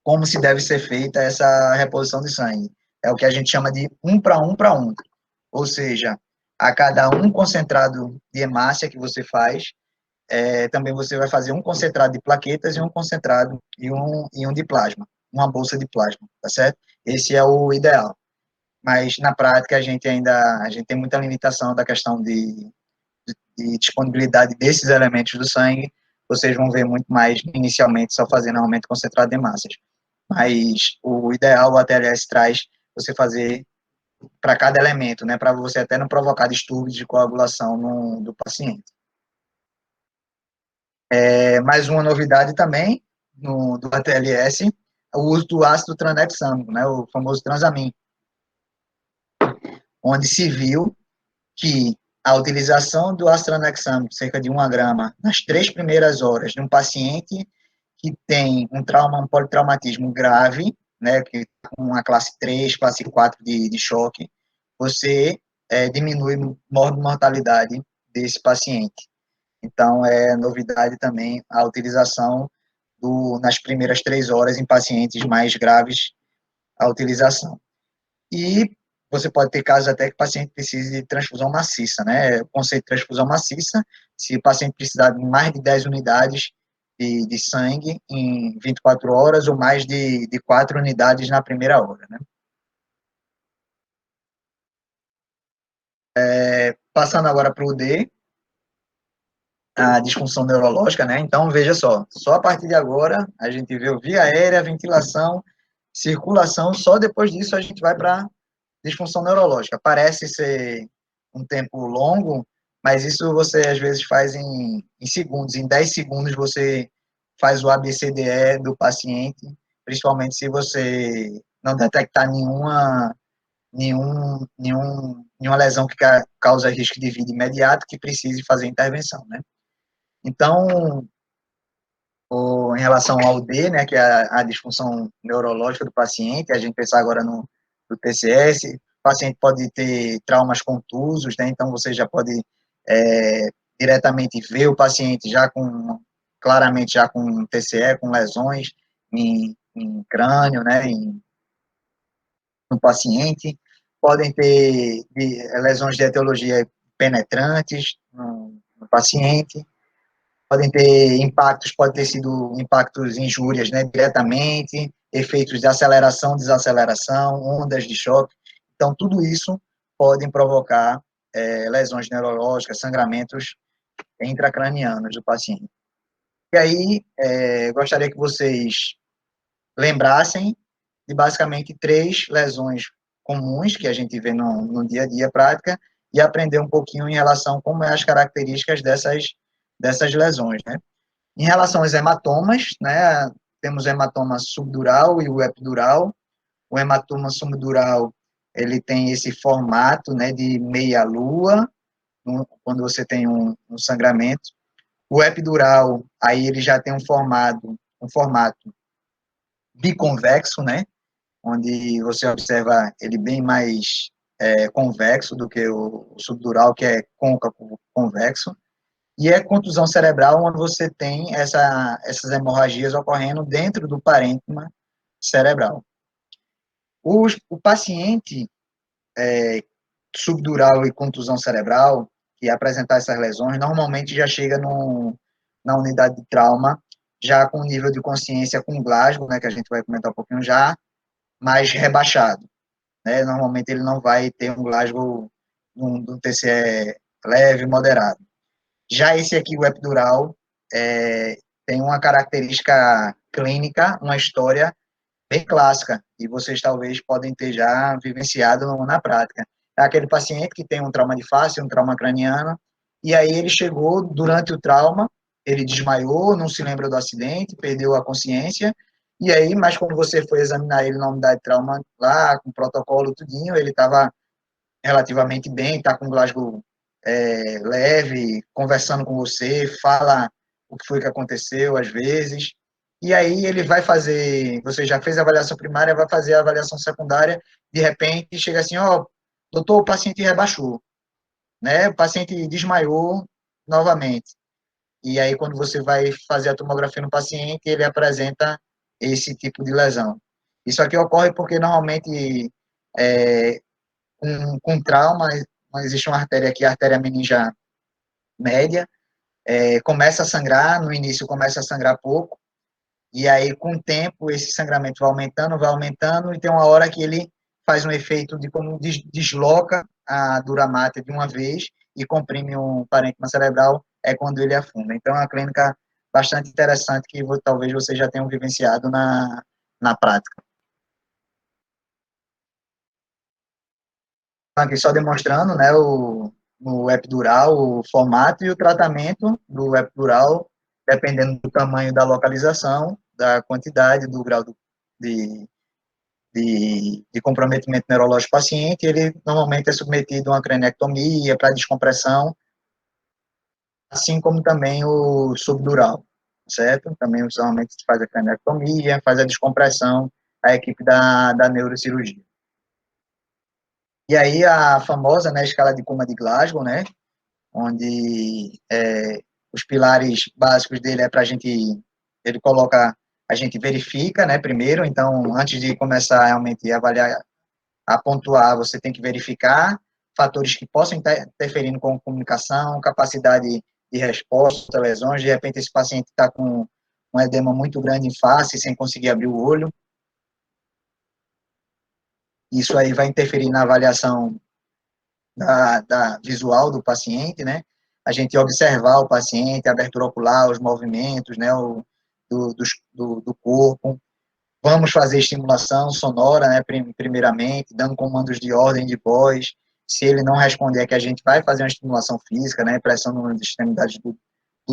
como se deve ser feita essa reposição de sangue. É o que a gente chama de 1 para 1 para 1. Ou seja, a cada um concentrado de hemácia que você faz, também você vai fazer um concentrado de plaquetas e um concentrado e um de plasma, uma bolsa de plasma, tá certo? Esse é o ideal. Mas na prática a gente tem muita limitação da questão de disponibilidade desses elementos do sangue. Vocês vão ver muito mais inicialmente só fazendo aumento concentrado de massas. Mas o ideal, o ATLS traz você fazer para cada elemento, né, para você até não provocar distúrbios de coagulação do paciente. Mais uma novidade também do ATLS, o uso do ácido tranexâmico, né, o famoso transamin, onde se viu que a utilização do ácido tranexâmico, cerca de 1 grama, nas 3 primeiras horas de um paciente que tem um politraumatismo grave, né, que com uma classe 3, classe 4 de choque, você diminui mortalidade desse paciente. Então, é novidade também a utilização nas primeiras 3 horas em pacientes mais graves, a utilização. E você pode ter casos até que o paciente precise de transfusão maciça, né? O conceito de transfusão maciça, se o paciente precisar de mais de 10 unidades de sangue em 24 horas ou mais de 4 unidades na primeira hora, né? Passando agora para o D, a disfunção neurológica, né? Então, veja só a partir de agora, a gente vê o via aérea, ventilação, circulação, só depois disso a gente vai para disfunção neurológica. Parece ser um tempo longo, mas isso você às vezes faz em segundos, em 10 segundos você faz o ABCDE do paciente, principalmente se você não detectar nenhuma lesão que causa risco de vida imediato que precise fazer intervenção, né? Então, em relação ao D, né, que é a disfunção neurológica do paciente, a gente pensar agora no TCS, o paciente pode ter traumas contusos, né, então você já pode diretamente ver o paciente claramente já com TCE, com lesões em crânio, né, no paciente, podem ter lesões de etiologia penetrantes no paciente, podem ter impactos, pode ter sido impactos, injúrias, né, diretamente, efeitos de aceleração, desaceleração, ondas de choque. Então, tudo isso podem provocar lesões neurológicas, sangramentos intracranianos do paciente. E aí, gostaria que vocês lembrassem de basicamente 3 lesões comuns que a gente vê no dia a dia prática e aprender um pouquinho em relação a como é as características dessas lesões, né? Em relação aos hematomas, né, temos o hematoma subdural e o epidural. O hematoma subdural, ele tem esse formato, né, de meia-lua, quando você tem um sangramento. O epidural, aí ele já tem um formato biconvexo, né, onde você observa ele bem mais convexo do que o subdural, que é côncavo convexo. E é contusão cerebral onde você tem essas hemorragias ocorrendo dentro do parênquima cerebral. O paciente subdural e contusão cerebral, que apresentar essas lesões, normalmente já chega na unidade de trauma, já com nível de consciência com Glasgow, né, que a gente vai comentar um pouquinho já, mais rebaixado. Né? Normalmente ele não vai ter um Glasgow de um TCE leve, moderado. Já esse aqui, o epidural, tem uma característica clínica, uma história bem clássica, e vocês talvez podem ter já vivenciado na prática. É aquele paciente que tem um trauma de face, um trauma craniano, e aí ele chegou durante o trauma, ele desmaiou, não se lembra do acidente, perdeu a consciência, e aí, mas quando você foi examinar ele na unidade de trauma lá, com protocolo tudinho, ele estava relativamente bem, está com Glasgow leve, conversando com você, fala o que foi que aconteceu às vezes, e aí ele vai fazer, você já fez a avaliação primária, vai fazer a avaliação secundária, de repente chega assim, ó, doutor, o paciente rebaixou, né, o paciente desmaiou novamente, e aí quando você vai fazer a tomografia no paciente, ele apresenta esse tipo de lesão. Isso aqui ocorre porque normalmente com trauma, existe uma artéria aqui, a artéria meningeal média, começa a sangrar, no início começa a sangrar pouco, e aí com o tempo esse sangramento vai aumentando, e tem uma hora que ele faz um efeito de como desloca a dura máter de uma vez e comprime um parênquima cerebral, é quando ele afunda. Então é uma clínica bastante interessante que talvez vocês já tenham vivenciado na prática. Aqui só demonstrando, né, o epidural, o formato e o tratamento do epidural, dependendo do tamanho da localização, da quantidade, do grau de, de comprometimento neurológico do paciente, ele normalmente é submetido a uma cranectomia para descompressão, assim como também o subdural, certo? Também normalmente se faz a cranectomia, faz a descompressão, a equipe da neurocirurgia. E aí a famosa, né, escala de Coma de Glasgow, né, onde os pilares básicos dele é para ele coloca, a gente verifica, né, primeiro, então, antes de começar realmente a avaliar, a pontuar, você tem que verificar fatores que possam estar interferindo com comunicação, capacidade de resposta, lesões, de repente esse paciente está com um edema muito grande em face, sem conseguir abrir o olho, isso aí vai interferir na avaliação da visual do paciente, né? A gente observar o paciente, a abertura ocular, os movimentos, né? Do corpo. Vamos fazer estimulação sonora, né? Primeiramente, dando comandos de ordem de voz. Se ele não responder, é que a gente vai fazer uma estimulação física, né? Pressão nas extremidades do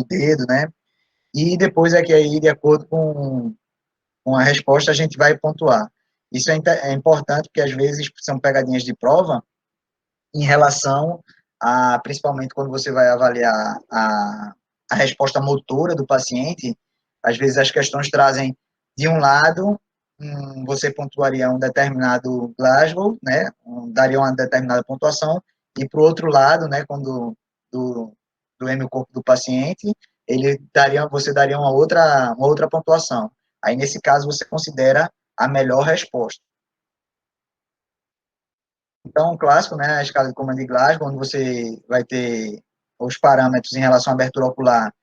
dedo, né? E depois é que aí, de acordo com a resposta, a gente vai pontuar. Isso é importante, porque às vezes são pegadinhas de prova em relação a, principalmente quando você vai avaliar a resposta motora do paciente, às vezes as questões trazem, de um lado, você pontuaria um determinado Glasgow, né, daria uma determinada pontuação, e para o outro lado, né, quando do hemicorpo do paciente, você daria uma outra pontuação. Aí, nesse caso, você considera a melhor resposta. Então, um clássico, né, a escala de Coman de Glasgow, onde você vai ter os parâmetros em relação à abertura ocular.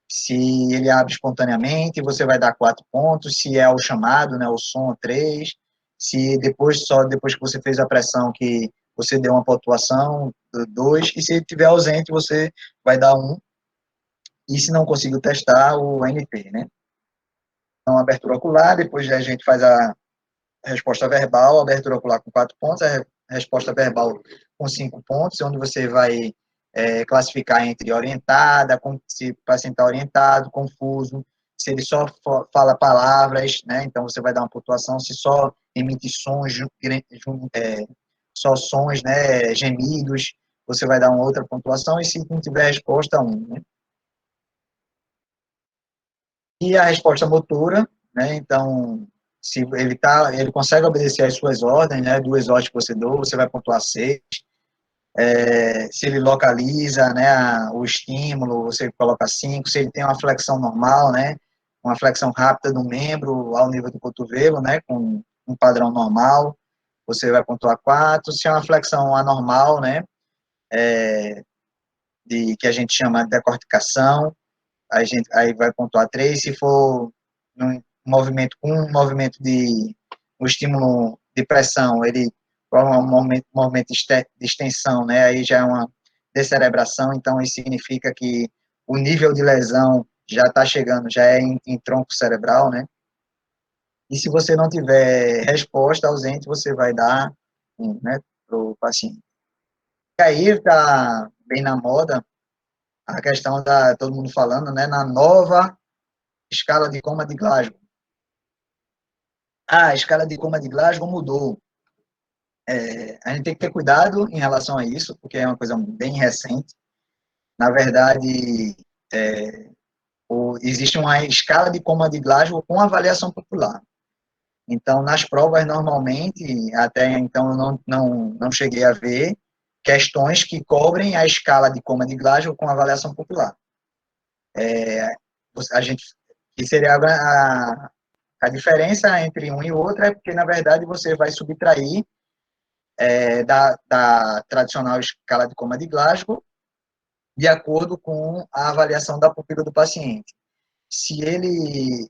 Se ele abre espontaneamente, você vai dar 4 pontos. Se é o chamado, né, o som, 3. Se só depois que você fez a pressão, que você deu uma pontuação, 2. E se ele estiver ausente, você vai dar 1. E se não conseguiu testar, o NP, né? Então, abertura ocular, depois a gente faz a resposta verbal, abertura ocular com 4 pontos, a resposta verbal com 5 pontos, onde você vai classificar entre orientada, se o paciente está orientado, confuso, se ele só fala palavras, né, então você vai dar uma pontuação, se só emite sons, só sons, né, gemidos, você vai dar uma outra pontuação, e se não tiver resposta, 1, né. E a resposta motora, né, então, se ele consegue obedecer às suas ordens, né, 2 ordens que você deu, você vai pontuar 6. Se ele localiza, né, o estímulo, você coloca 5. Se ele tem uma flexão normal, né, uma flexão rápida do membro ao nível do cotovelo, né, com um padrão normal, você vai pontuar 4. Se é uma flexão anormal, né, que a gente chama de decorticação, aí vai pontuar 3. Se for um movimento de um estímulo de pressão, ele um movimento de extensão, né? Aí já é uma descerebração, então isso significa que o nível de lesão já está chegando, já é em tronco cerebral, né? E se você não tiver resposta ausente, você vai dar né, para o paciente. E aí está bem na moda a questão da todo mundo falando, né, na nova escala de Coma de Glasgow. A escala de Coma de Glasgow mudou. A gente tem que ter cuidado em relação a isso, porque é uma coisa bem recente. Na verdade, existe uma escala de Coma de Glasgow com avaliação popular. Então, nas provas, normalmente, até então eu não cheguei a ver questões que cobrem a escala de Coma de Glasgow com avaliação popular. A gente, que seria a diferença entre um e outro é porque, na verdade, você vai subtrair da tradicional escala de Coma de Glasgow de acordo com a avaliação da pupila do paciente. Se ele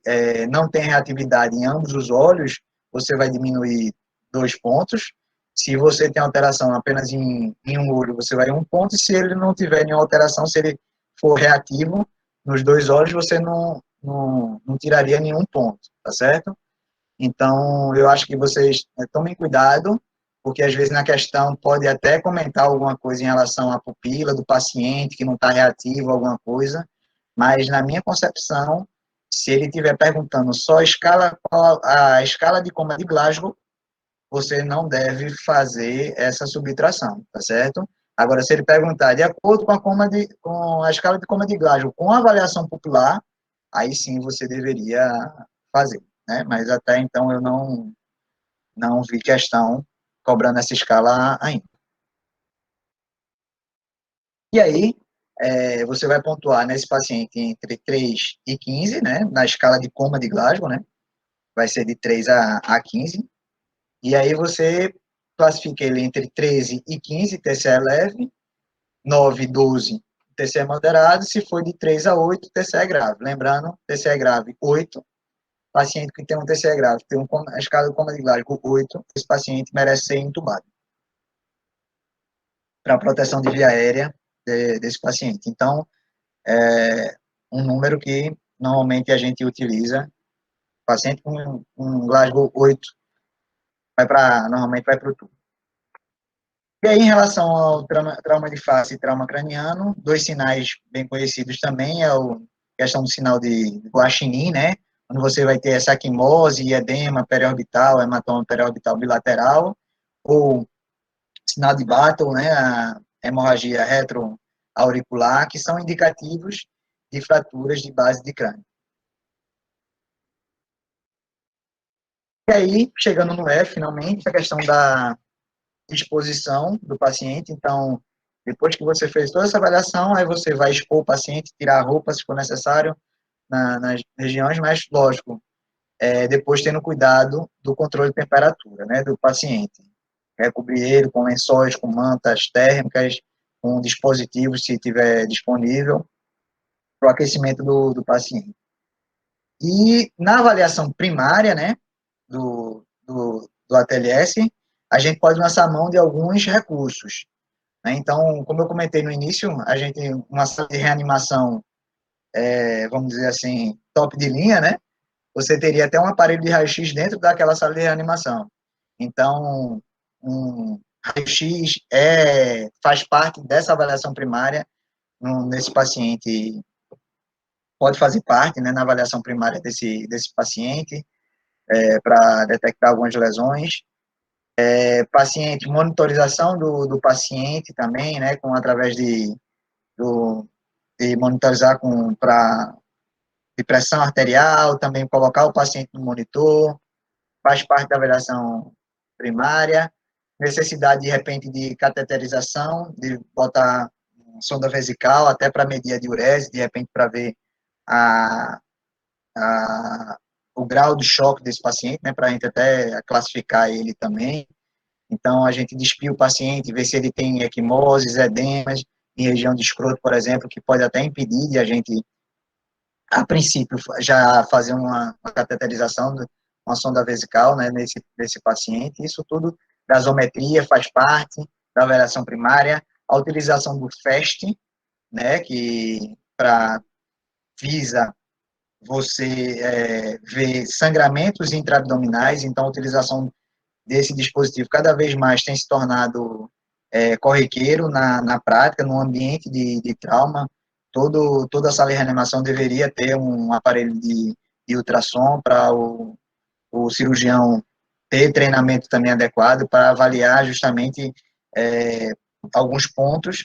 não tem reatividade em ambos os olhos, você vai diminuir 2 pontos. Se você tem alteração apenas em um olho, você vai 1 ponto. E se ele não tiver nenhuma alteração, se ele for reativo nos 2 olhos, você não tiraria nenhum ponto, tá certo? Então, eu acho que vocês tomem cuidado, porque às vezes na questão pode até comentar alguma coisa em relação à pupila do paciente, que não está reativo, alguma coisa, mas na minha concepção, se ele estiver perguntando só a escala de Coma de Glasgow, você não deve fazer essa subtração, tá certo? Agora, se ele perguntar de acordo com a escala de Coma de Glasgow, com a avaliação popular, aí sim você deveria fazer, né? Mas até então eu não vi questão cobrando essa escala ainda. E aí, você vai pontuar nesse paciente entre 3 e 15, né? Na escala de Coma de Glasgow, né? Vai ser de 3 a 15. E aí você classifica ele entre 13 e 15, TCE leve, 9 e 12, TCE moderado, se for de 3 a 8, TCE grave. Lembrando, TCE grave 8, paciente que tem um TCE grave, tem a escala de Coma de Glasgow 8, esse paciente merece ser entubado. para a proteção de via aérea desse paciente. Então, é um número que normalmente a gente utiliza. Paciente com um Glasgow 8 normalmente vai para o tubo. E aí, em relação ao trauma de face e trauma craniano, dois sinais bem conhecidos também é a questão do sinal de Guaxinim, né? Onde você vai ter essa equimose, edema periorbital, hematoma periorbital bilateral, ou sinal de Battle, né? A hemorragia retroauricular, que são indicativos de fraturas de base de crânio. E aí, chegando no F, finalmente, a questão da exposição do paciente. Então, depois que você fez toda essa avaliação, aí você vai expor o paciente, tirar a roupa, se for necessário, nas regiões, mas, lógico, depois tendo cuidado do controle de temperatura, né, do paciente. Cobrir ele com lençóis, com mantas térmicas, com dispositivos, se tiver disponível, para o aquecimento do paciente. E na avaliação primária, né, do ATLS, a gente pode lançar a mão de alguns recursos, né? Então, como eu comentei no início, a gente tem uma sala de reanimação, vamos dizer assim, top de linha, né? Você teria até um aparelho de raio-x dentro daquela sala de reanimação. Então, um raio-x faz parte dessa avaliação primária nesse paciente, pode fazer parte, né, na avaliação primária desse paciente, para detectar algumas lesões. Paciente, monitorização do paciente também, né, através de monitorizar de pressão arterial, também colocar o paciente no monitor, faz parte da avaliação primária, necessidade, de repente, de cateterização, de botar sonda vesical, até para medir a diurese, de repente, para ver a, o grau de choque desse paciente, né, para a gente até classificar ele também. Então, a gente despia o paciente, vê se ele tem equimoses, edemas, em região de escroto, por exemplo, que pode até impedir de a gente, a princípio, já fazer uma cateterização, uma sonda vesical, né, nesse paciente. Isso tudo, gasometria faz parte da avaliação primária, a utilização do FAST, né, que visa você ver sangramentos intraabdominais, então a utilização desse dispositivo cada vez mais tem se tornado corriqueiro na prática, no ambiente de trauma. Toda a sala de reanimação deveria ter um aparelho de ultrassom para o cirurgião ter treinamento também adequado para avaliar justamente alguns pontos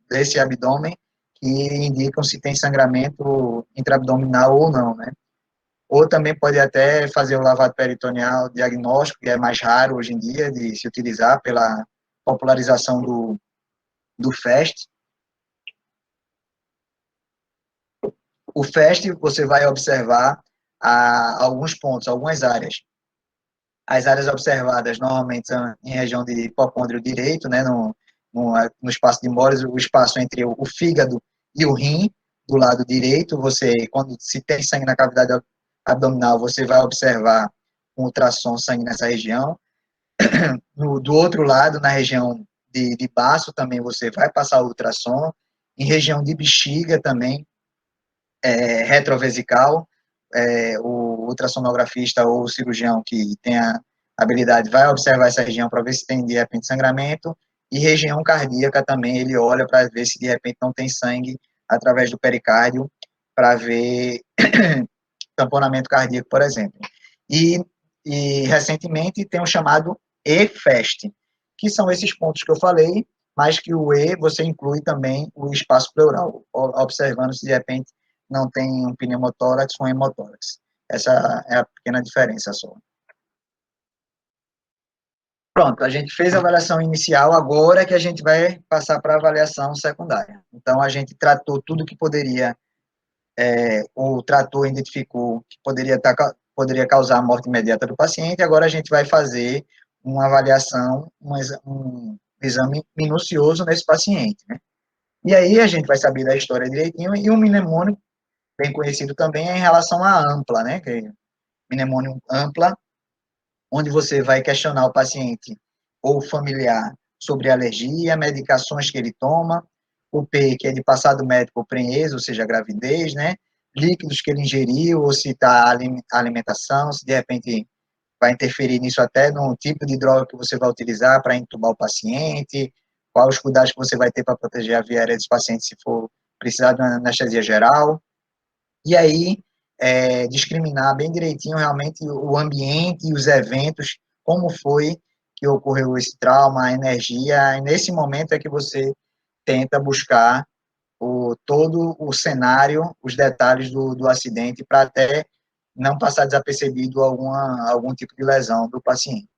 desse abdômen que indicam se tem sangramento intraabdominal ou não, né? Ou também pode até fazer o lavado peritoneal diagnóstico, que é mais raro hoje em dia de se utilizar pela popularização do FAST. O FAST, você vai observar alguns pontos, algumas áreas. As áreas observadas normalmente são em região de hipocôndrio direito, né, no espaço de Moores, o espaço entre o fígado e o rim, do lado direito. Quando se tem sangue na cavidade abdominal, você vai observar um ultrassom sangue nessa região. Do outro lado, na região de baço, também você vai passar o ultrassom. Em região de bexiga também, retrovesical, o ultrassonografista ou o cirurgião que tem a habilidade vai observar essa região para ver se tem, de repente, sangramento. E região cardíaca também, ele olha para ver se, de repente, não tem sangue através do pericárdio, para ver tamponamento cardíaco, por exemplo. E recentemente tem o chamado EFAST, que são esses pontos que eu falei, mas que o E você inclui também o espaço pleural, observando se de repente não tem um pneumotórax ou um hemotórax. Essa é a pequena diferença só. Pronto, a gente fez a avaliação inicial, agora que a gente vai passar para a avaliação secundária. Então, a gente tratou tudo que poderia, ou tratou, identificou que poderia causar a morte imediata do paciente, agora a gente vai fazer uma avaliação, um exame minucioso nesse paciente, né? E aí a gente vai saber da história direitinho, e um mnemônico bem conhecido também é em relação à ampla, né? Que é mnemônio ampla, onde você vai questionar o paciente ou o familiar sobre alergia, medicações que ele toma, o P, que é de passado médico ou prenhez, ou seja, gravidez, né? Líquidos que ele ingeriu, ou se está a alimentação, se de repente vai interferir nisso até no tipo de droga que você vai utilizar para entubar o paciente, quais os cuidados que você vai ter para proteger a via aérea desse paciente se for precisar de uma anestesia geral. E aí, discriminar bem direitinho realmente o ambiente e os eventos, como foi que ocorreu esse trauma, a energia, e nesse momento é que você tenta buscar todo o cenário, os detalhes do acidente, para até não passar desapercebido algum tipo de lesão do paciente.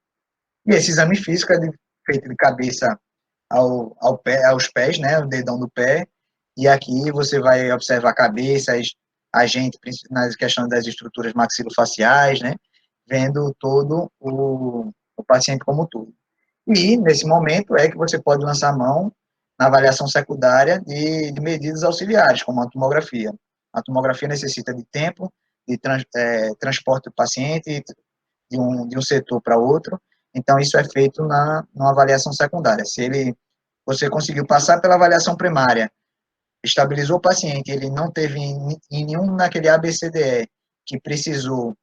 E esse exame físico é feito de cabeça ao pé, aos pés, né, o dedão do pé, e aqui você vai observar a cabeça, a gente, nas questões das estruturas maxilofaciais, né, vendo todo o paciente como tudo. E, nesse momento, é que você pode lançar a mão na avaliação secundária de medidas auxiliares, como a tomografia. A tomografia necessita de tempo, de transporte do paciente de um setor para outro, então isso é feito numa avaliação secundária. Se você conseguiu passar pela avaliação primária, estabilizou o paciente, ele não teve em nenhum naquele ABCDE que precisou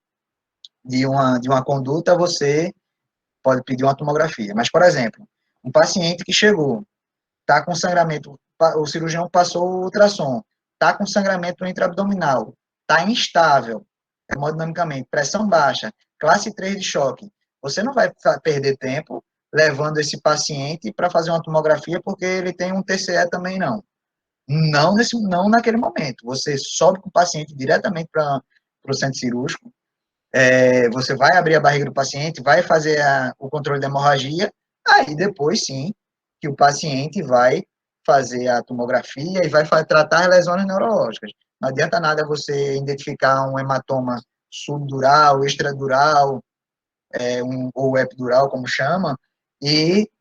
de uma conduta, você pode pedir uma tomografia. Mas, por exemplo, um paciente que chegou, está com sangramento, o cirurgião passou o ultrassom, está com sangramento intraabdominal, está instável, hemodinamicamente, pressão baixa, classe 3 de choque. Você não vai perder tempo levando esse paciente para fazer uma tomografia porque ele tem um TCE também, não. Não naquele momento. Você sobe com o paciente diretamente para o centro cirúrgico, você vai abrir a barriga do paciente, vai fazer o controle da hemorragia, aí depois sim que o paciente vai fazer a tomografia e vai tratar as lesões neurológicas. Não adianta nada você identificar um hematoma subdural, extradural, ou epidural, como chama,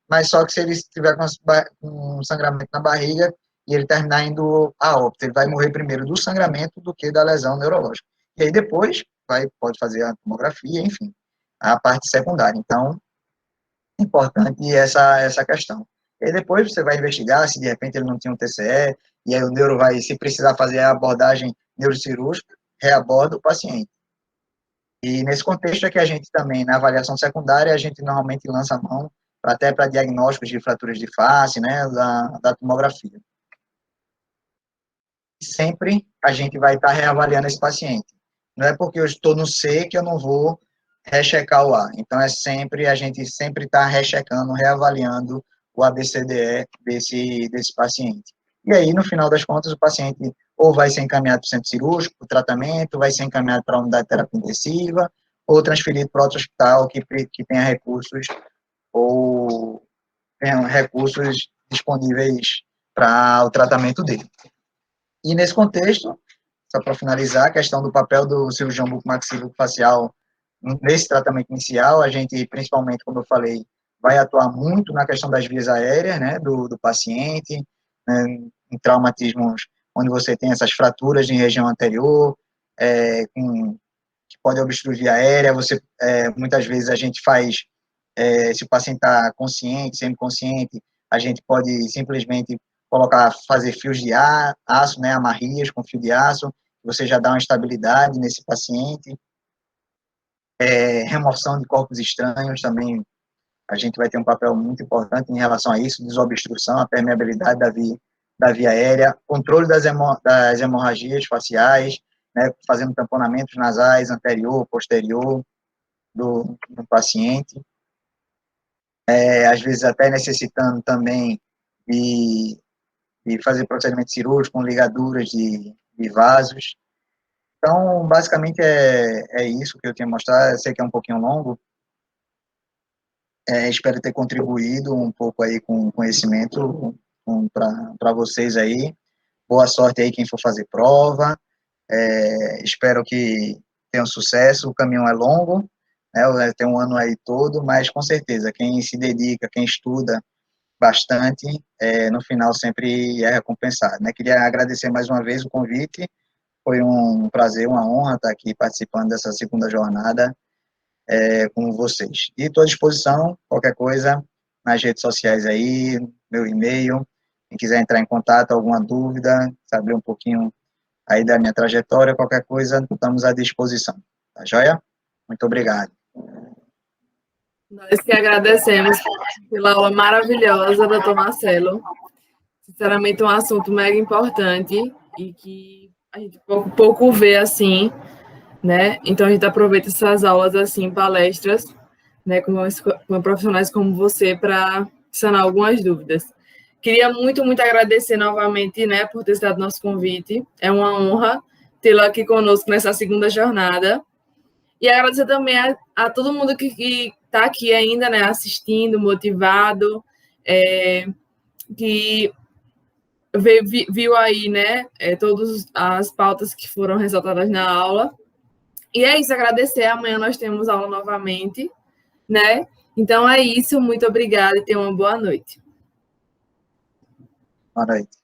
mas só que se ele estiver com um sangramento na barriga e ele terminar indo a óbito, ele vai morrer primeiro do sangramento do que da lesão neurológica. E aí depois pode fazer a tomografia, enfim, a parte secundária. Então, importante essa questão. E depois você vai investigar se de repente ele não tinha um TCE, e aí o neuro vai, se precisar fazer a abordagem neurocirúrgica, reaborda o paciente. E nesse contexto é que a gente também, na avaliação secundária, a gente normalmente lança a mão até para diagnósticos de fraturas de face, né, da tomografia. Sempre a gente vai estar reavaliando esse paciente. Não é porque eu estou no C que eu não vou rechecar o A. Então, a gente sempre está rechecando, reavaliando o ABCDE desse paciente. E aí, no final das contas, o paciente ou vai ser encaminhado para o centro cirúrgico, para o tratamento, vai ser encaminhado para a unidade de terapia intensiva, ou transferido para outro hospital que tenha recursos ou tenha recursos disponíveis para o tratamento dele. E nesse contexto, só para finalizar, a questão do papel do cirurgião bucomaxilofacial nesse tratamento inicial, a gente, principalmente, como eu falei, vai atuar muito na questão das vias aéreas, né, do paciente, né, em traumatismos onde você tem essas fraturas em região anterior, que pode obstruir via aérea, muitas vezes a gente faz, se o paciente está consciente, semiconsciente, a gente pode simplesmente fazer fios de aço, né, amarrias com fio de aço, você já dá uma estabilidade nesse paciente. Remoção de corpos estranhos também, a gente vai ter um papel muito importante em relação a isso, desobstrução, a permeabilidade da via aérea, controle das hemorragias faciais, né, fazendo tamponamentos nasais anterior, posterior do paciente, às vezes até necessitando também de fazer procedimento cirúrgico com ligaduras de vasos. Então, basicamente, é isso que eu tinha mostrado. Eu sei que é um pouquinho longo. Espero ter contribuído um pouco aí com conhecimento para vocês aí. Boa sorte aí quem for fazer prova. Espero que tenham sucesso. O caminho é longo, né? Tem um ano aí todo, mas com certeza, quem se dedica, quem estuda bastante, no final sempre é recompensado, né? Queria agradecer mais uma vez o convite. Foi um prazer, uma honra estar aqui participando dessa segunda jornada com vocês. E estou à disposição, qualquer coisa, nas redes sociais aí, meu e-mail. Quem quiser entrar em contato, alguma dúvida, saber um pouquinho aí da minha trajetória, qualquer coisa, estamos à disposição. Tá joia? Muito obrigado. Nós que agradecemos pela aula maravilhosa, doutor Marcelo. Sinceramente, um assunto mega importante e que a gente pouco vê assim, né? Então, a gente aproveita essas aulas, assim, palestras, né, com profissionais como você, para sanar algumas dúvidas. Queria muito, muito agradecer novamente, né, por ter estado nosso convite. É uma honra tê-lo aqui conosco nessa segunda jornada. E agradecer também a todo mundo que está aqui ainda, né, assistindo, motivado, que viu aí, né, todas as pautas que foram ressaltadas na aula. E é isso, agradecer. Amanhã nós temos aula novamente, né? Então é isso, muito obrigada e tenha uma boa noite. Boa noite.